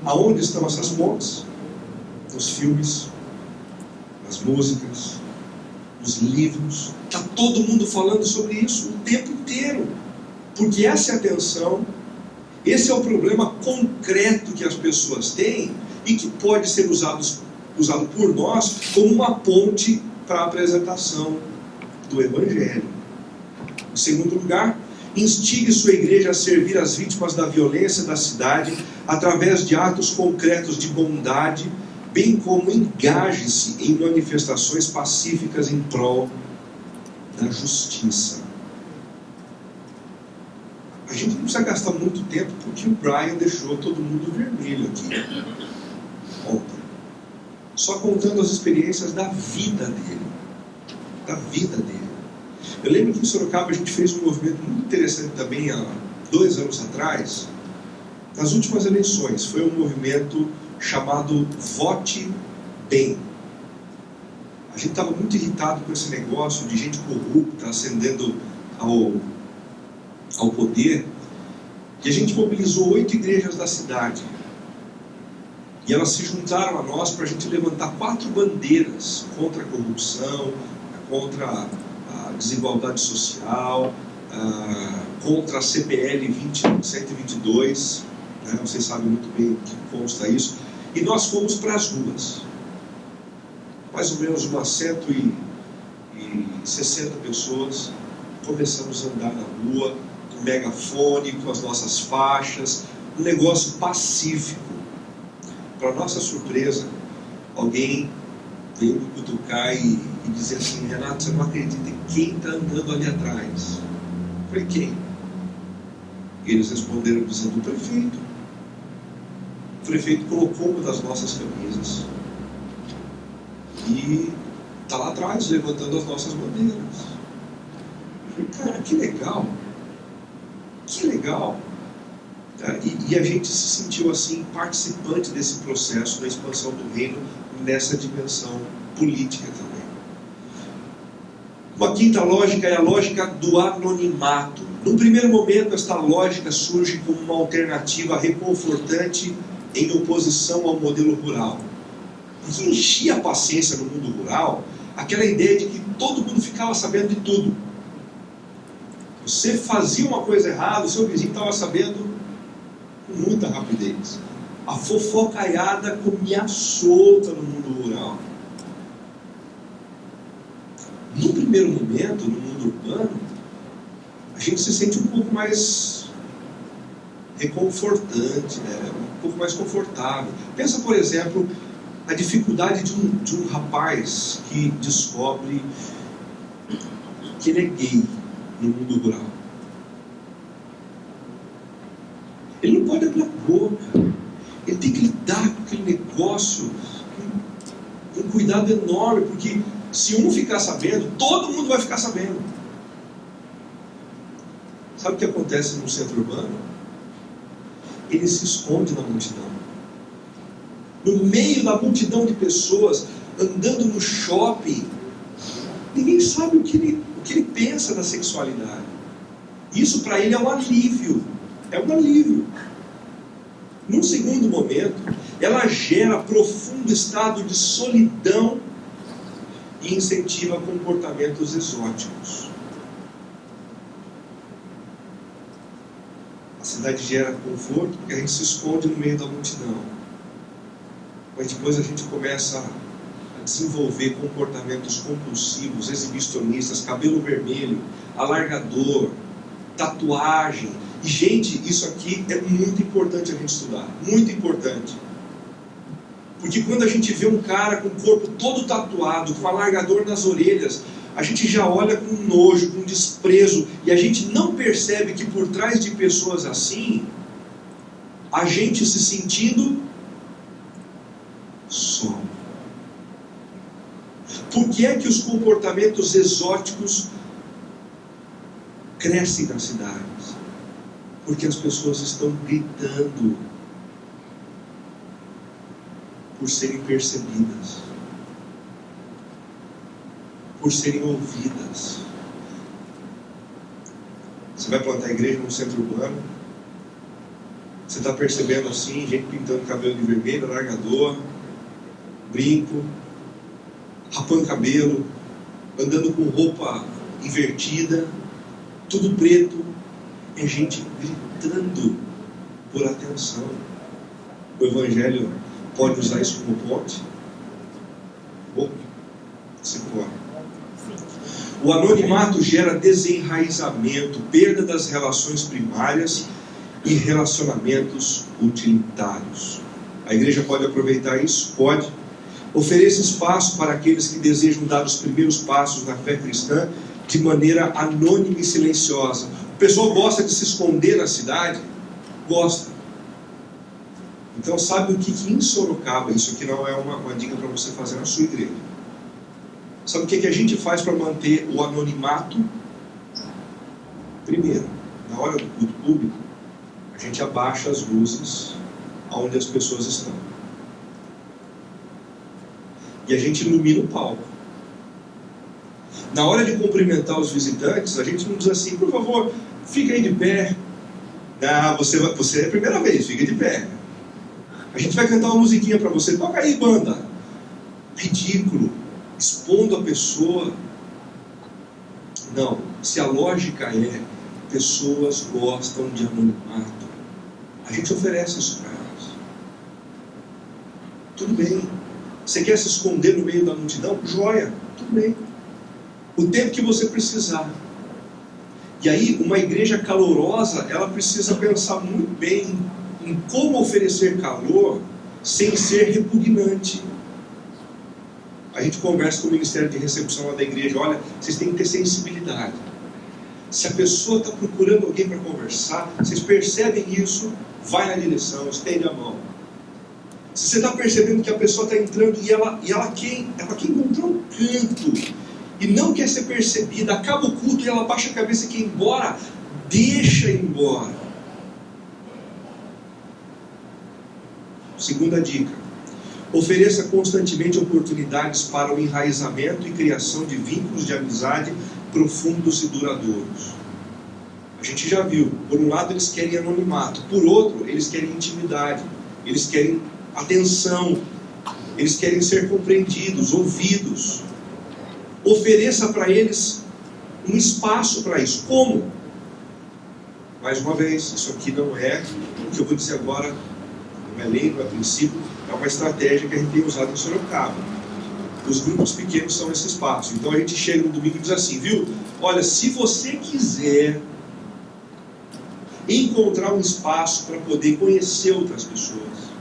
Aonde estão essas pontes? Nos filmes, nas músicas, nos livros. Está todo mundo falando sobre isso o tempo inteiro. Porque essa é a tensão, esse é o problema concreto que as pessoas têm e que pode ser usado por nós como uma ponte para a apresentação do Evangelho. Em segundo lugar, instigue sua igreja a servir as vítimas da violência da cidade através de atos concretos de bondade, bem como engaje-se em manifestações pacíficas em prol da justiça. A gente não precisa gastar muito tempo porque o Brian deixou todo mundo vermelho aqui ontem, só contando as experiências da vida dele. Da vida dele. Eu lembro que em Sorocaba a gente fez um movimento muito interessante também há 2 anos atrás, nas últimas eleições. Foi um movimento chamado Vote Bem. A gente estava muito irritado com esse negócio de gente corrupta ascendendo ao poder, e a gente mobilizou 8 igrejas da cidade. E elas se juntaram a nós para a gente levantar 4 bandeiras contra a corrupção, contra a desigualdade social, contra a CPL 122, né? Vocês sabem muito bem o que consta isso. E nós fomos para as ruas. Mais ou menos umas 160 pessoas. Começamos a andar na rua, com megafone, com as nossas faixas, um negócio pacífico. Para nossa surpresa, alguém veio me cutucar e dizer assim: Renato, você não acredita em quem está andando ali atrás? Eu falei: quem? E eles responderam dizendo: o prefeito. O prefeito colocou uma das nossas camisas e está lá atrás, levantando as nossas bandeiras. Eu falei: cara, que legal! Que legal! E a gente se sentiu assim, participante desse processo da expansão do reino nessa dimensão política também. Uma quinta lógica é a lógica do anonimato. No primeiro momento, esta lógica surge como uma alternativa reconfortante em oposição ao modelo rural. Porque enchia a paciência no mundo rural aquela ideia de que todo mundo ficava sabendo de tudo. Você fazia uma coisa errada, o seu vizinho estava sabendo com muita rapidez. A fofocaiada comia solta no mundo rural. No primeiro momento, no mundo urbano, a gente se sente um pouco mais reconfortante, né? Um pouco mais confortável. Pensa, por exemplo, a dificuldade de um rapaz que descobre que ele é gay no mundo rural. Ele não pode abrir a boca. Ele tem que lidar com aquele negócio com um cuidado enorme, porque se um ficar sabendo, todo mundo vai ficar sabendo. Sabe o que acontece no centro urbano? Ele se esconde na multidão. No meio da multidão de pessoas, andando no shopping, ninguém sabe o que ele pensa da sexualidade. Isso para ele é um alívio. É um alívio. Num segundo momento, ela gera profundo estado de solidão e incentiva comportamentos exóticos. A cidade gera conforto porque a gente se esconde no meio da multidão. Mas depois a gente começa a desenvolver comportamentos compulsivos, exibicionistas, cabelo vermelho, alargador, tatuagem. E, gente, isso aqui é muito importante a gente estudar. Muito importante. Porque quando a gente vê um cara com o corpo todo tatuado, com alargador nas orelhas, a gente já olha com nojo, com desprezo, e a gente não percebe que por trás de pessoas assim, a gente se sentindo só. Por que é que os comportamentos exóticos crescem nas cidades? Porque as pessoas estão gritando por serem percebidas, por serem ouvidas. Você vai plantar a igreja no centro urbano, você está percebendo assim, gente pintando cabelo de vermelho, alargador, brinco, rapando cabelo, andando com roupa invertida, tudo preto. É gente gritando por atenção. O Evangelho pode usar isso como ponte? Se pode. O anonimato gera desenraizamento, perda das relações primárias e relacionamentos utilitários. A igreja pode aproveitar isso? Pode. Ofereça espaço para aqueles que desejam dar os primeiros passos na fé cristã de maneira anônima e silenciosa. O pessoal gosta de se esconder na cidade? Gosta. Então sabe o que em Sorocaba, isso aqui não é uma dica para você fazer na sua igreja. Sabe o que a gente faz para manter o anonimato? Primeiro, na hora do culto público, a gente abaixa as luzes onde as pessoas estão. e a gente ilumina o palco. Na hora de cumprimentar os visitantes, a gente não diz assim, por favor, fica aí de pé. Não, você é a primeira vez, fica de pé. A gente vai cantar uma musiquinha para você, toca aí, banda. Ridículo, expondo a pessoa. Não, se a lógica é, pessoas gostam de anonimato, a gente oferece isso para elas. Tudo bem. Você quer se esconder no meio da multidão? Joia, tudo bem. O tempo que você precisar. E aí, uma igreja calorosa, ela precisa pensar muito bem em como oferecer calor sem ser repugnante. A gente conversa com o Ministério de Recepção lá da igreja, olha, vocês têm que ter sensibilidade. Se a pessoa está procurando alguém para conversar, vocês percebem isso, vai na direção, estende a mão. Se você está percebendo que a pessoa está entrando e ela quer encontrar um canto e não quer ser percebida, acaba o culto e ela baixa a cabeça e quer ir embora, deixa ir embora. Segunda dica: ofereça constantemente oportunidades para o enraizamento e criação de vínculos de amizade profundos e duradouros. A gente já viu, por um lado eles querem anonimato, por outro eles querem intimidade, eles querem atenção, eles querem ser compreendidos, ouvidos. Ofereça para eles um espaço para isso. Como? Mais uma vez, isso aqui não é o que eu vou dizer agora, não é lei, não é princípio, é uma estratégia que a gente tem usado em Sorocaba. Os grupos pequenos são esse espaço. Então a gente chega no domingo e diz assim, viu? Olha, se você quiser encontrar um espaço para poder conhecer outras pessoas,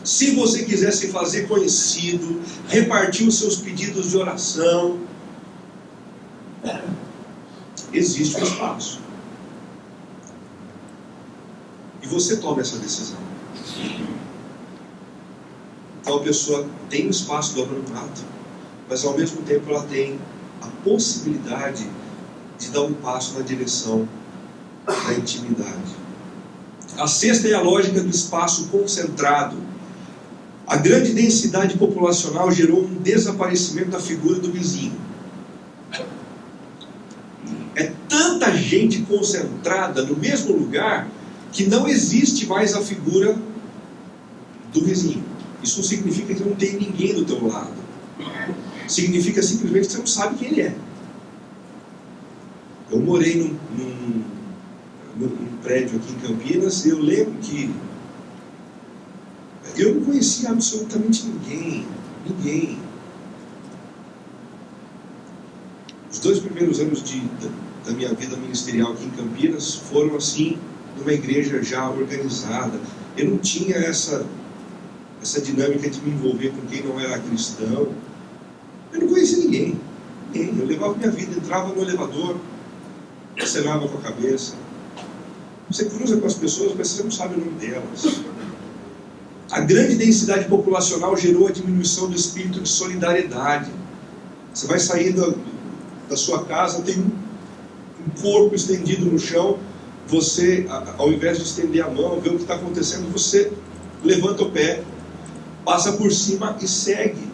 se você quiser se fazer conhecido, repartir os seus pedidos de oração, existe um espaço. E você toma essa decisão. Então a pessoa tem o espaço do anonimato, mas ao mesmo tempo ela tem a possibilidade de dar um passo na direção da intimidade. A sexta é a lógica do espaço concentrado. A grande densidade populacional gerou um desaparecimento da figura do vizinho. É tanta gente concentrada no mesmo lugar que não existe mais a figura do vizinho. Isso não significa que não tem ninguém do teu lado. Significa simplesmente que você não sabe quem ele é. Eu morei num prédio aqui em Campinas e eu lembro que eu não conhecia absolutamente ninguém. Os 2 primeiros anos da minha vida ministerial aqui em Campinas foram assim, numa igreja já organizada. Eu não tinha essa dinâmica de me envolver com quem não era cristão. Eu não conhecia ninguém. Eu levava minha vida, entrava no elevador, acenava com a cabeça. Você cruza com as pessoas, mas você não sabe o nome delas. A grande densidade populacional gerou a diminuição do espírito de solidariedade. Você vai sair da sua casa, tem um corpo estendido no chão, você, ao invés de estender a mão, ver o que está acontecendo, você levanta o pé, passa por cima e segue.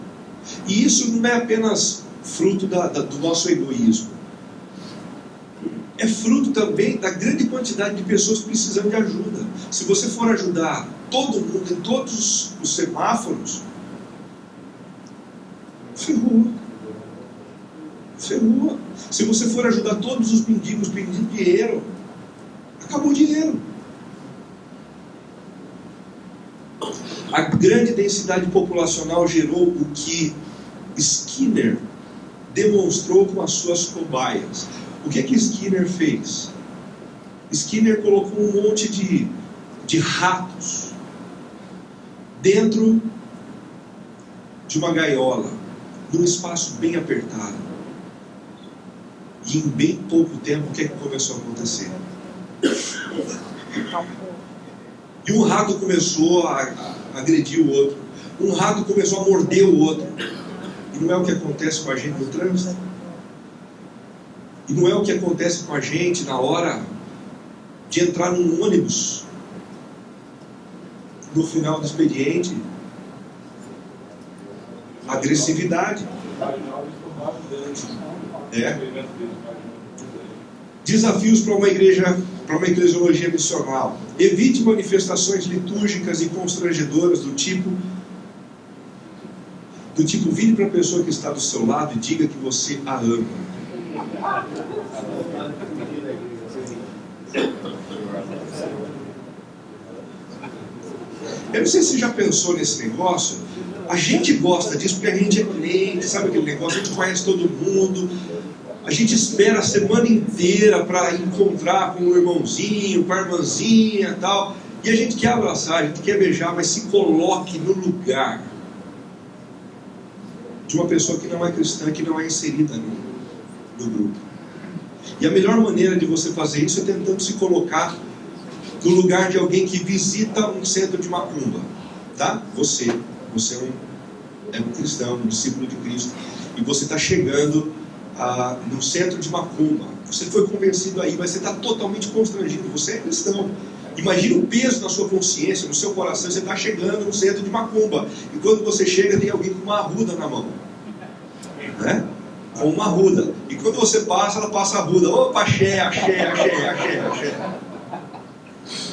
E isso não é apenas fruto do nosso egoísmo. É fruto também da grande quantidade de pessoas precisando de ajuda. Se você for ajudar todo mundo em todos os semáforos, ferrou. Se você for ajudar todos os mendigos pedindo dinheiro, acabou o dinheiro. A grande densidade populacional gerou o que Skinner demonstrou com as suas cobaias. O que Skinner fez? Skinner colocou um monte de ratos dentro de uma gaiola, num espaço bem apertado. E em bem pouco tempo, o que começou a acontecer? E um rato começou a agredir o outro. Um rato começou a morder o outro. E não é o que acontece com a gente no trânsito? E não é o que acontece com a gente na hora de entrar num ônibus no final do expediente? agressividade. Desafios para uma eclesiologia missional. Evite manifestações litúrgicas e constrangedoras do tipo, vire para a pessoa que está do seu lado e diga que você a ama. Eu não sei se você já pensou nesse negócio. A gente gosta disso porque a gente é crente, sabe aquele negócio? A gente conhece todo mundo. A gente espera a semana inteira para encontrar com o irmãozinho, com a irmãzinha e tal. E a gente quer abraçar, a gente quer beijar, mas se coloque no lugar de uma pessoa que não é cristã, que não é inserida no grupo. E a melhor maneira de você fazer isso é tentando se colocar no lugar de alguém que visita um centro de macumba, tá? Você é um cristão, um discípulo de Cristo, e você está chegando no centro de macumba. Você foi convencido aí, mas você está totalmente constrangido. Você é cristão. Imagina o peso na sua consciência, no seu coração. Você está chegando no centro de macumba, e quando você chega tem alguém com uma arruda na mão, né? Com uma arruda, e quando você passa, ela passa a arruda. Opa, axé.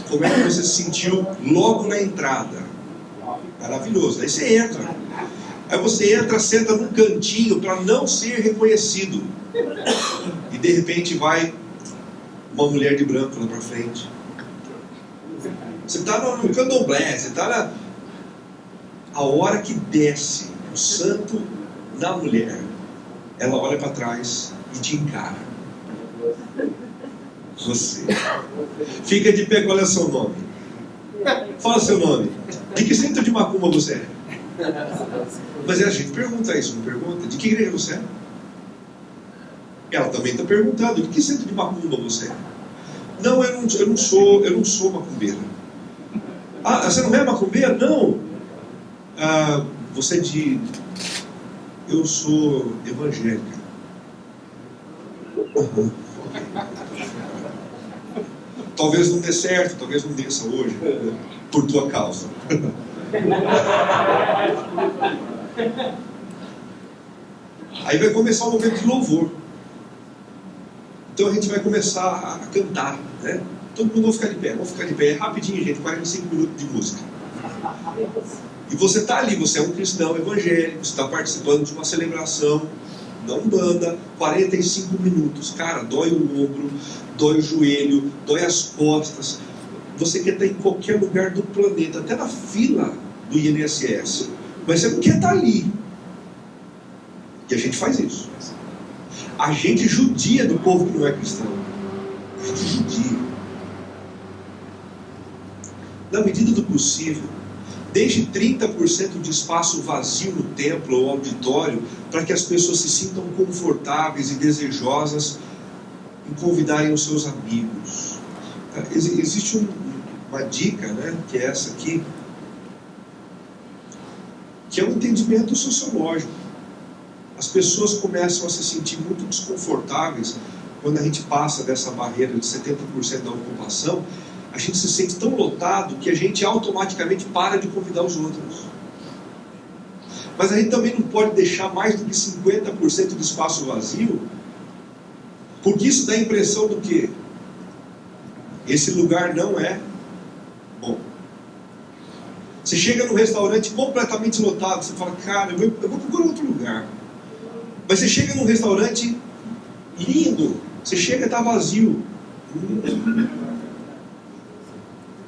Como é que você se sentiu logo na entrada? Maravilhoso. Aí você entra. Aí você entra, senta num cantinho para não ser reconhecido. E de repente vai uma mulher de branco lá para frente. Você está no candomblé, você está a hora que desce o santo na mulher, ela olha para trás e te encara. Você fica de pé. Qual é o seu nome? Fala seu nome. De que centro de macumba você é? Mas a gente pergunta isso, não pergunta? De que igreja você é? Ela também está perguntando: de que centro de macumba você é? Não, eu não sou macumbeira. Ah, você não é macumbeira? Não. Você é de... Eu sou evangélica. Uhum. Talvez não dê certo, talvez não desça hoje, por tua causa. Aí vai começar o momento de louvor. Então a gente vai começar a cantar, né? Todo mundo vai ficar de pé, vamos ficar de pé. É rapidinho, gente, 45 minutos de música. E você está ali, você é um cristão evangélico, você está participando de uma celebração da Umbanda, 45 minutos. Cara, dói o ombro, dói o joelho, dói as costas. Você quer estar em qualquer lugar do planeta, até na fila do INSS, mas você não quer estar ali. E a gente faz isso. A gente judia do povo que não é cristão. A gente judia. Na medida do possível, deixe 30% de espaço vazio no templo ou auditório para que as pessoas se sintam confortáveis e desejosas em convidarem os seus amigos. Existe uma dica, né, que é essa aqui, que é um entendimento sociológico. As pessoas começam a se sentir muito desconfortáveis quando a gente passa dessa barreira de 70% da ocupação. A gente se sente tão lotado que a gente automaticamente para de convidar os outros. Mas a gente também não pode deixar mais do que 50% de espaço vazio, porque isso dá a impressão do quê? Esse lugar não é bom. Você chega num restaurante completamente lotado, você fala: cara, eu vou procurar outro lugar. Mas você chega num restaurante lindo, você chega e está vazio.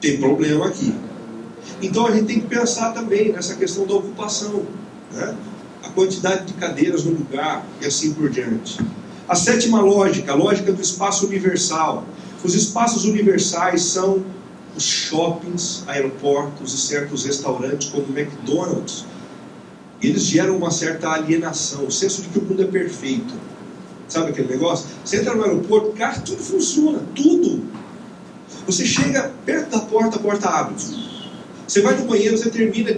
Tem problema aqui. Então a gente tem que pensar também nessa questão da ocupação, né? A quantidade de cadeiras no lugar e assim por diante. A sétima lógica, a lógica do espaço universal. Os espaços universais são os shoppings, aeroportos e certos restaurantes como o McDonald's. Eles geram uma certa alienação, o senso de que o mundo é perfeito. Sabe aquele negócio? Você entra no aeroporto, cara, tudo funciona, tudo. Você chega perto da porta, a porta abre. Você vai no banheiro, você termina.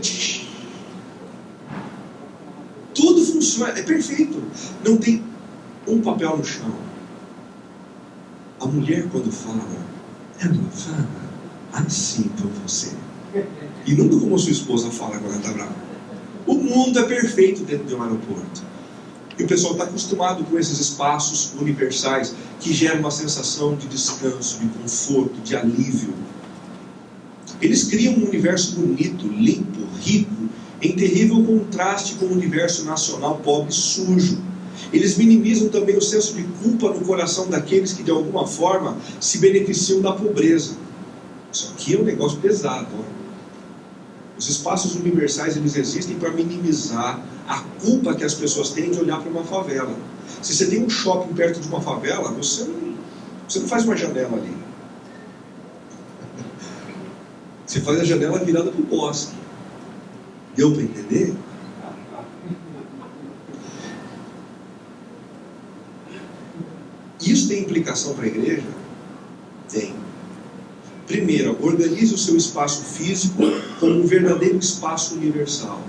Tudo funciona, é perfeito. Não tem um papel no chão. A mulher, quando fala, ela fala assim para você. E nunca como sua esposa fala quando ela está brava. O mundo é perfeito dentro de um aeroporto. E o pessoal está acostumado com esses espaços universais que geram uma sensação de descanso, de conforto, de alívio. Eles criam um universo bonito, limpo, rico, em terrível contraste com o universo nacional pobre e sujo. Eles minimizam também o senso de culpa no coração daqueles que de alguma forma se beneficiam da pobreza. Isso aqui é um negócio pesado. Ó. Os espaços universais, eles existem para minimizar a culpa que as pessoas têm de olhar para uma favela. Se você tem um shopping perto de uma favela, você não faz uma janela ali. Você faz a janela virada para o bosque. Deu para entender? Isso tem implicação para a igreja? Tem. Primeiro, organize o seu espaço físico como um verdadeiro espaço universal.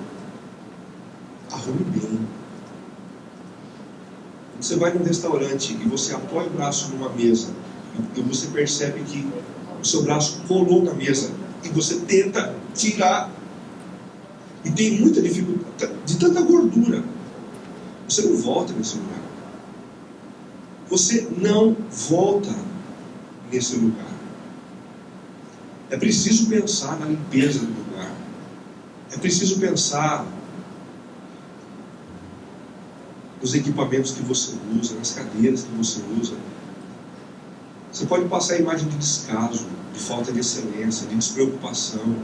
Arrume bem. Você vai num restaurante e você apoia o braço numa mesa e você percebe que o seu braço colou na mesa e você tenta tirar e tem muita dificuldade de tanta gordura. Você não volta nesse lugar. Você não volta nesse lugar. É preciso pensar na limpeza do lugar. É preciso pensar nos equipamentos que você usa, nas cadeiras que você usa. Você pode passar a imagem de descaso, de falta de excelência, de despreocupação.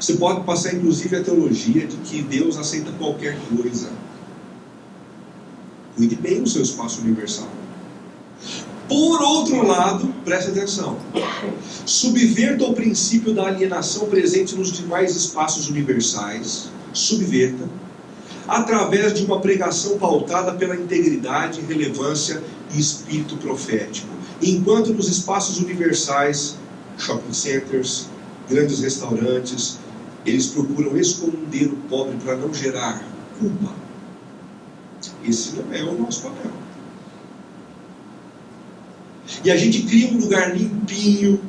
Você pode passar inclusive a teologia de que Deus aceita qualquer coisa. Cuide bem do seu espaço universal. Por outro lado, preste atenção, subverta o princípio da alienação presente nos demais espaços universais, subverta, através de uma pregação pautada pela integridade, relevância e espírito profético. Enquanto nos espaços universais, shopping centers, grandes restaurantes, eles procuram esconder o pobre para não gerar culpa. Esse não é o nosso papel. E a gente cria um lugar limpinho,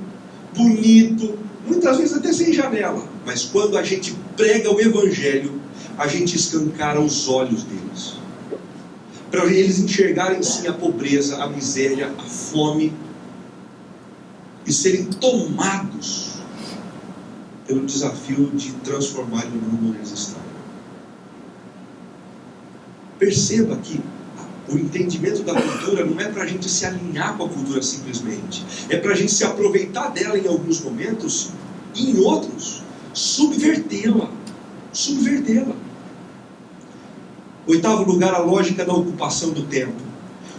bonito, muitas vezes até sem janela. Mas quando a gente prega o Evangelho, a gente escancara os olhos deles. Para eles enxergarem sim a pobreza, a miséria, a fome. E serem tomados pelo desafio de transformar o mundo onde eles estão. Perceba que o entendimento da cultura não é para a gente se alinhar com a cultura simplesmente. É para a gente se aproveitar dela em alguns momentos e em outros subvertê-la. Subvertê-la. 8º lugar, a lógica da ocupação do tempo.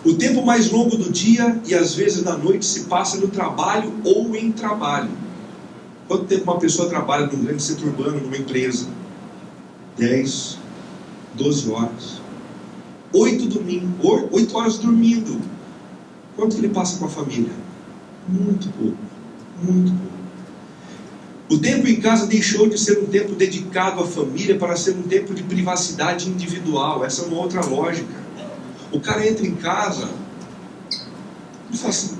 O tempo mais longo do dia e às vezes da noite se passa no trabalho ou em trabalho. Quanto tempo uma pessoa trabalha num grande setor urbano, numa empresa? 10, 12 horas. 8 horas dormindo. Quanto que ele passa com a família? Muito pouco. Muito pouco. O tempo em casa deixou de ser um tempo dedicado à família para ser um tempo de privacidade individual. Essa é uma outra lógica. O cara entra em casa e fala assim: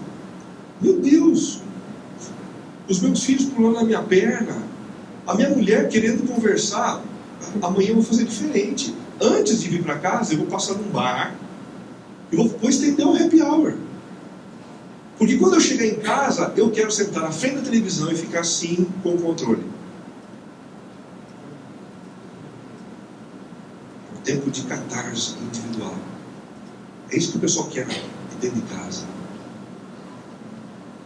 meu Deus, os meus filhos pulando na minha perna, a minha mulher querendo conversar, amanhã eu vou fazer diferente. Antes de vir para casa, eu vou passar num bar e vou estender o happy hour. Porque quando eu chegar em casa, eu quero sentar na frente da televisão e ficar assim com o controle. Um tempo de catarse individual. É isso que o pessoal quer dentro de casa.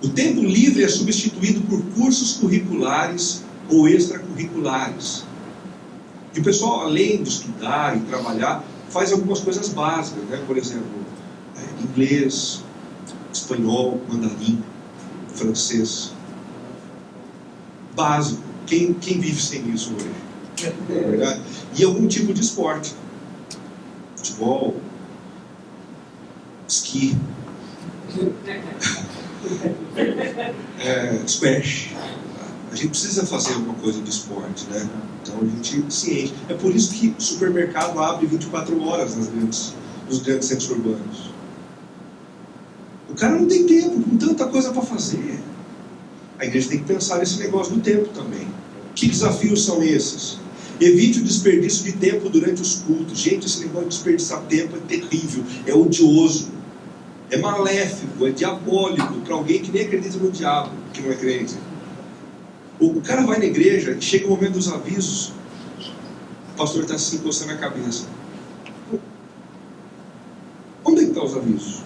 O tempo livre é substituído por cursos curriculares ou extracurriculares. E o pessoal, além de estudar e trabalhar, faz algumas coisas básicas, né? Por exemplo, inglês, espanhol, mandarim, francês. Básico. Quem vive sem isso hoje? Não é verdade? E algum tipo de esporte. Futebol, esqui, squash. A gente precisa fazer alguma coisa de esporte, né? Então a gente ciente. É por isso que o supermercado abre 24 horas nos grandes centros urbanos. O cara não tem tempo, com tanta coisa para fazer. A igreja tem que pensar nesse negócio do tempo também. Que desafios são esses? Evite o desperdício de tempo durante os cultos. Gente, esse negócio de desperdiçar tempo é terrível, é odioso, é maléfico, é diabólico para alguém que nem acredita no diabo, que não é crente. O cara vai na igreja e chega o momento dos avisos, o pastor está assim coçando a cabeça. Onde é que estão os avisos?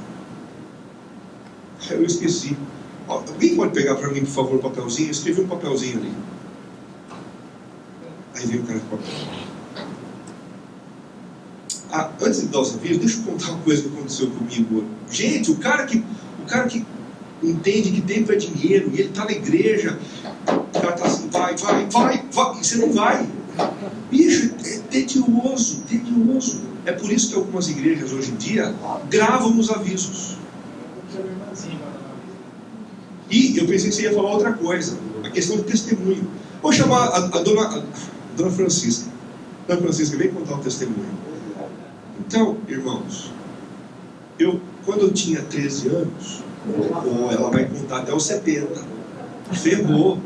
Eu esqueci. Alguém pode pegar para mim, por favor, um papelzinho? Eu escrevi um papelzinho ali. Aí vem o cara com o papel. Antes de dar os avisos, deixa eu contar uma coisa que aconteceu comigo. Gente, o cara que entende que tempo é dinheiro, e ele está na igreja, o cara está assim, vai, e você não vai. Bicho, é tedioso. É por isso que algumas igrejas hoje em dia gravam os avisos. E eu pensei que você ia falar outra coisa, a questão do testemunho. Vou chamar a dona Francisca. Dona Francisca, vem contar um testemunho. Então, irmãos, quando eu tinha 13 anos, ela vai contar até os 70, ferrou.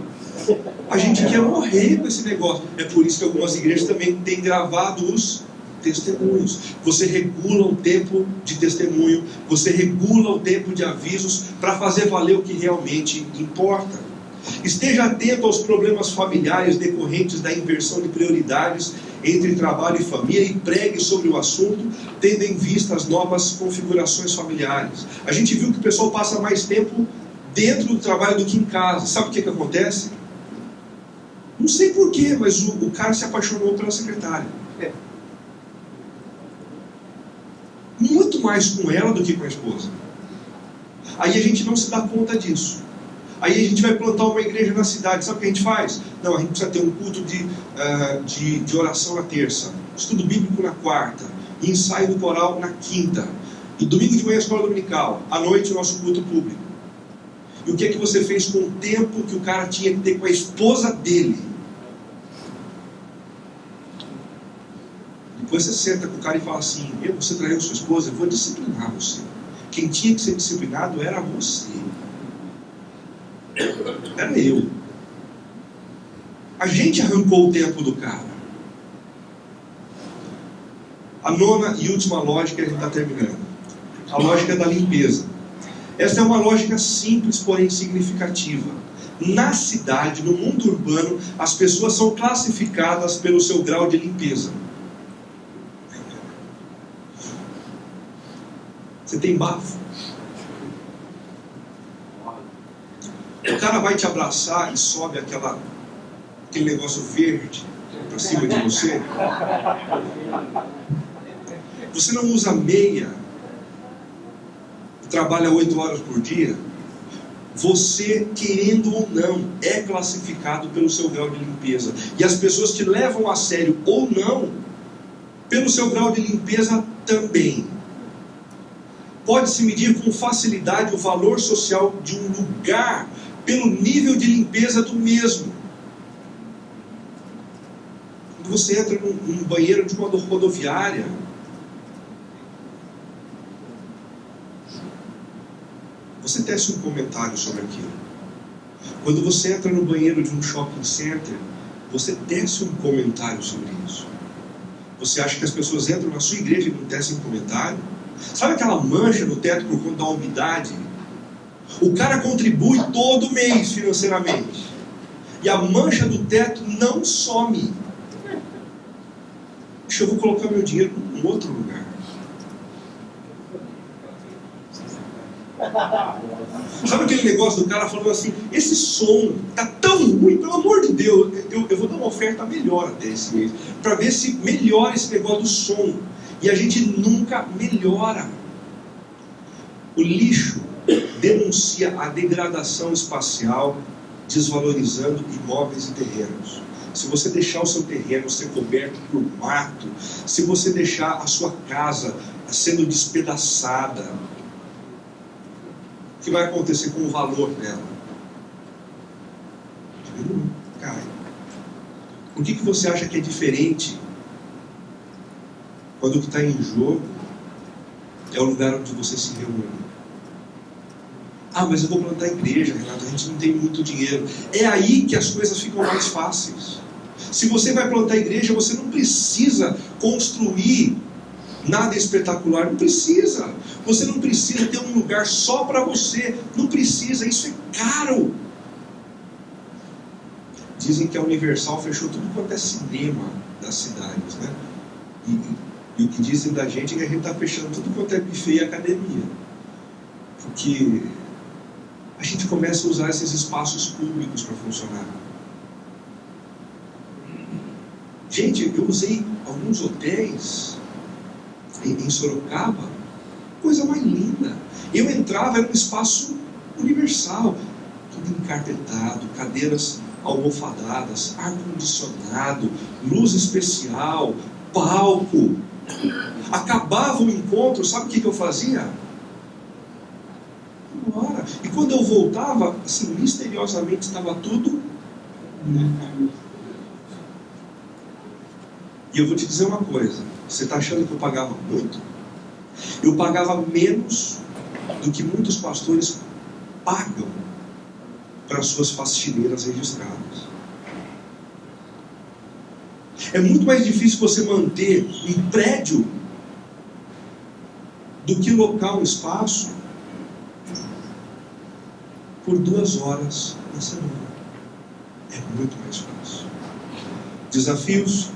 A gente quer morrer com esse negócio. É por isso que algumas igrejas também têm gravado os testemunhos. Você regula o tempo de testemunho, você regula o tempo de avisos para fazer valer o que realmente importa. Esteja atento aos problemas familiares decorrentes da inversão de prioridades entre trabalho e família e pregue sobre o assunto, tendo em vista as novas configurações familiares. A gente viu que o pessoal passa mais tempo dentro do trabalho do que em casa. Sabe o que acontece? Não sei porquê, mas o cara se apaixonou pela secretária. Muito mais com ela do que com a esposa. Aí a gente não se dá conta disso. Aí a gente vai plantar uma igreja na cidade. Sabe o que a gente faz? Não, a gente precisa ter um culto de oração na terça, estudo bíblico na quarta, e ensaio do coral na quinta, e domingo de manhã a escola dominical, à noite o nosso culto público. E o que é que você fez com o tempo que o cara tinha que ter com a esposa dele? Depois você senta com o cara e fala assim: você traiu sua esposa, eu vou disciplinar você. Quem tinha que ser disciplinado era você. Era eu. A gente arrancou o tempo do cara. A nona e última lógica, a gente está terminando. A lógica da limpeza. Essa é uma lógica simples, porém significativa. Na cidade, no mundo urbano, as pessoas são classificadas pelo seu grau de limpeza. Você tem bafo? O cara vai te abraçar e sobe aquele negócio verde para cima de você. Você não usa meia, trabalha 8 horas por dia. Você, querendo ou não, é classificado pelo seu grau de limpeza. E as pessoas te levam a sério ou não, pelo seu grau de limpeza também. Pode-se medir com facilidade o valor social de um lugar pelo nível de limpeza do mesmo. Quando você entra num banheiro de uma rodoviária, você tece um comentário sobre aquilo. Quando você entra no banheiro de um shopping center, você tece um comentário sobre isso. Você acha que as pessoas entram na sua igreja e não tecem um comentário? Sabe aquela mancha no teto por conta da umidade? O cara contribui todo mês financeiramente, e a mancha do teto não some. Deixa eu vou colocar meu dinheiro em outro lugar. Sabe aquele negócio do cara falando assim: esse som tá tão ruim, pelo amor de Deus, eu vou dar uma oferta melhor até esse mês, para ver se melhora esse negócio do som. E a gente nunca melhora. O lixo denuncia a degradação espacial, desvalorizando imóveis e terrenos. Se você deixar o seu terreno ser coberto por mato, se você deixar a sua casa sendo despedaçada, o que vai acontecer com o valor dela? Cai. Por que você acha que é diferente quando o que está em jogo é o lugar onde você se reúne? Mas eu vou plantar igreja, Renato, a gente não tem muito dinheiro. É aí que as coisas ficam mais fáceis. Se você vai plantar igreja, você não precisa construir nada espetacular, não precisa. Você não precisa ter um lugar só para você, não precisa, isso é caro. Dizem que a Universal fechou tudo quanto é cinema das cidades, né? E o que dizem da gente é que a gente está fechando tudo quanto é buffet e academia. Porque a gente começa a usar esses espaços públicos para funcionar. Gente, eu usei alguns hotéis em Sorocaba, coisa mais linda. Eu entrava, era um espaço universal, tudo encarpetado, cadeiras almofadadas, ar-condicionado, luz especial, palco. Acabava o encontro, sabe o que eu fazia? Embora. E quando eu voltava, assim, misteriosamente estava tudo. E eu vou te dizer uma coisa, você está achando que eu pagava muito? Eu pagava menos do que muitos pastores pagam para suas faxineiras registradas. É muito mais difícil você manter um prédio do que locar um espaço por 2 horas na semana. É muito mais fácil. Desafios: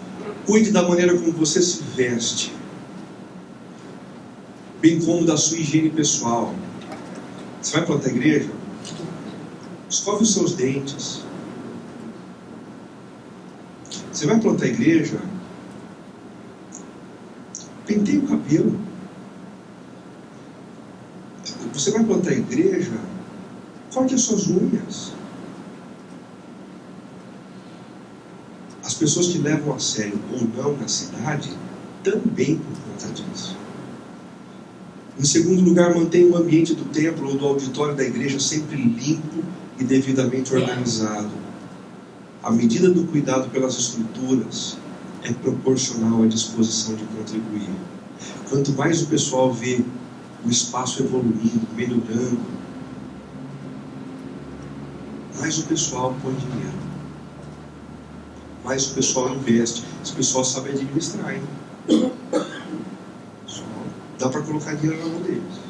cuide da maneira como você se veste, bem como da sua higiene pessoal. Você vai plantar igreja? Escove os seus dentes. Você vai plantar igreja? Penteie o cabelo. Você vai plantar igreja? Corte as suas unhas. As pessoas que levam a sério ou não na cidade, também por conta disso. Em segundo lugar, mantenha o ambiente do templo ou do auditório da igreja sempre limpo e devidamente organizado. A medida do cuidado pelas estruturas é proporcional à disposição de contribuir. Quanto mais o pessoal vê o espaço evoluindo, melhorando, mais o pessoal põe dinheiro, mais o pessoal investe. Esse pessoal sabe administrar, hein? Dá para colocar dinheiro na mão deles.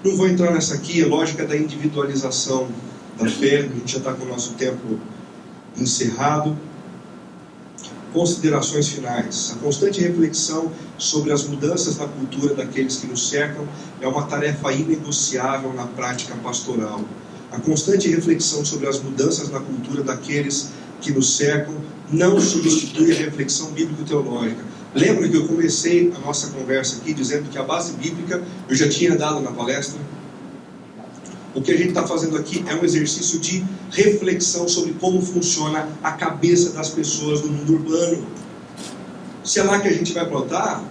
Não vou entrar nessa aqui, a lógica da individualização da fé. A gente já está com o nosso tempo encerrado. Considerações finais. A constante reflexão sobre as mudanças na cultura daqueles que nos cercam é uma tarefa inegociável na prática pastoral. A constante reflexão sobre as mudanças na cultura daqueles que nos cercam não substitui a reflexão bíblico-teológica. Lembra que eu comecei a nossa conversa aqui dizendo que a base bíblica eu já tinha dado na palestra? O que a gente está fazendo aqui é um exercício de reflexão sobre como funciona a cabeça das pessoas no mundo urbano. Se é lá que a gente vai plantar,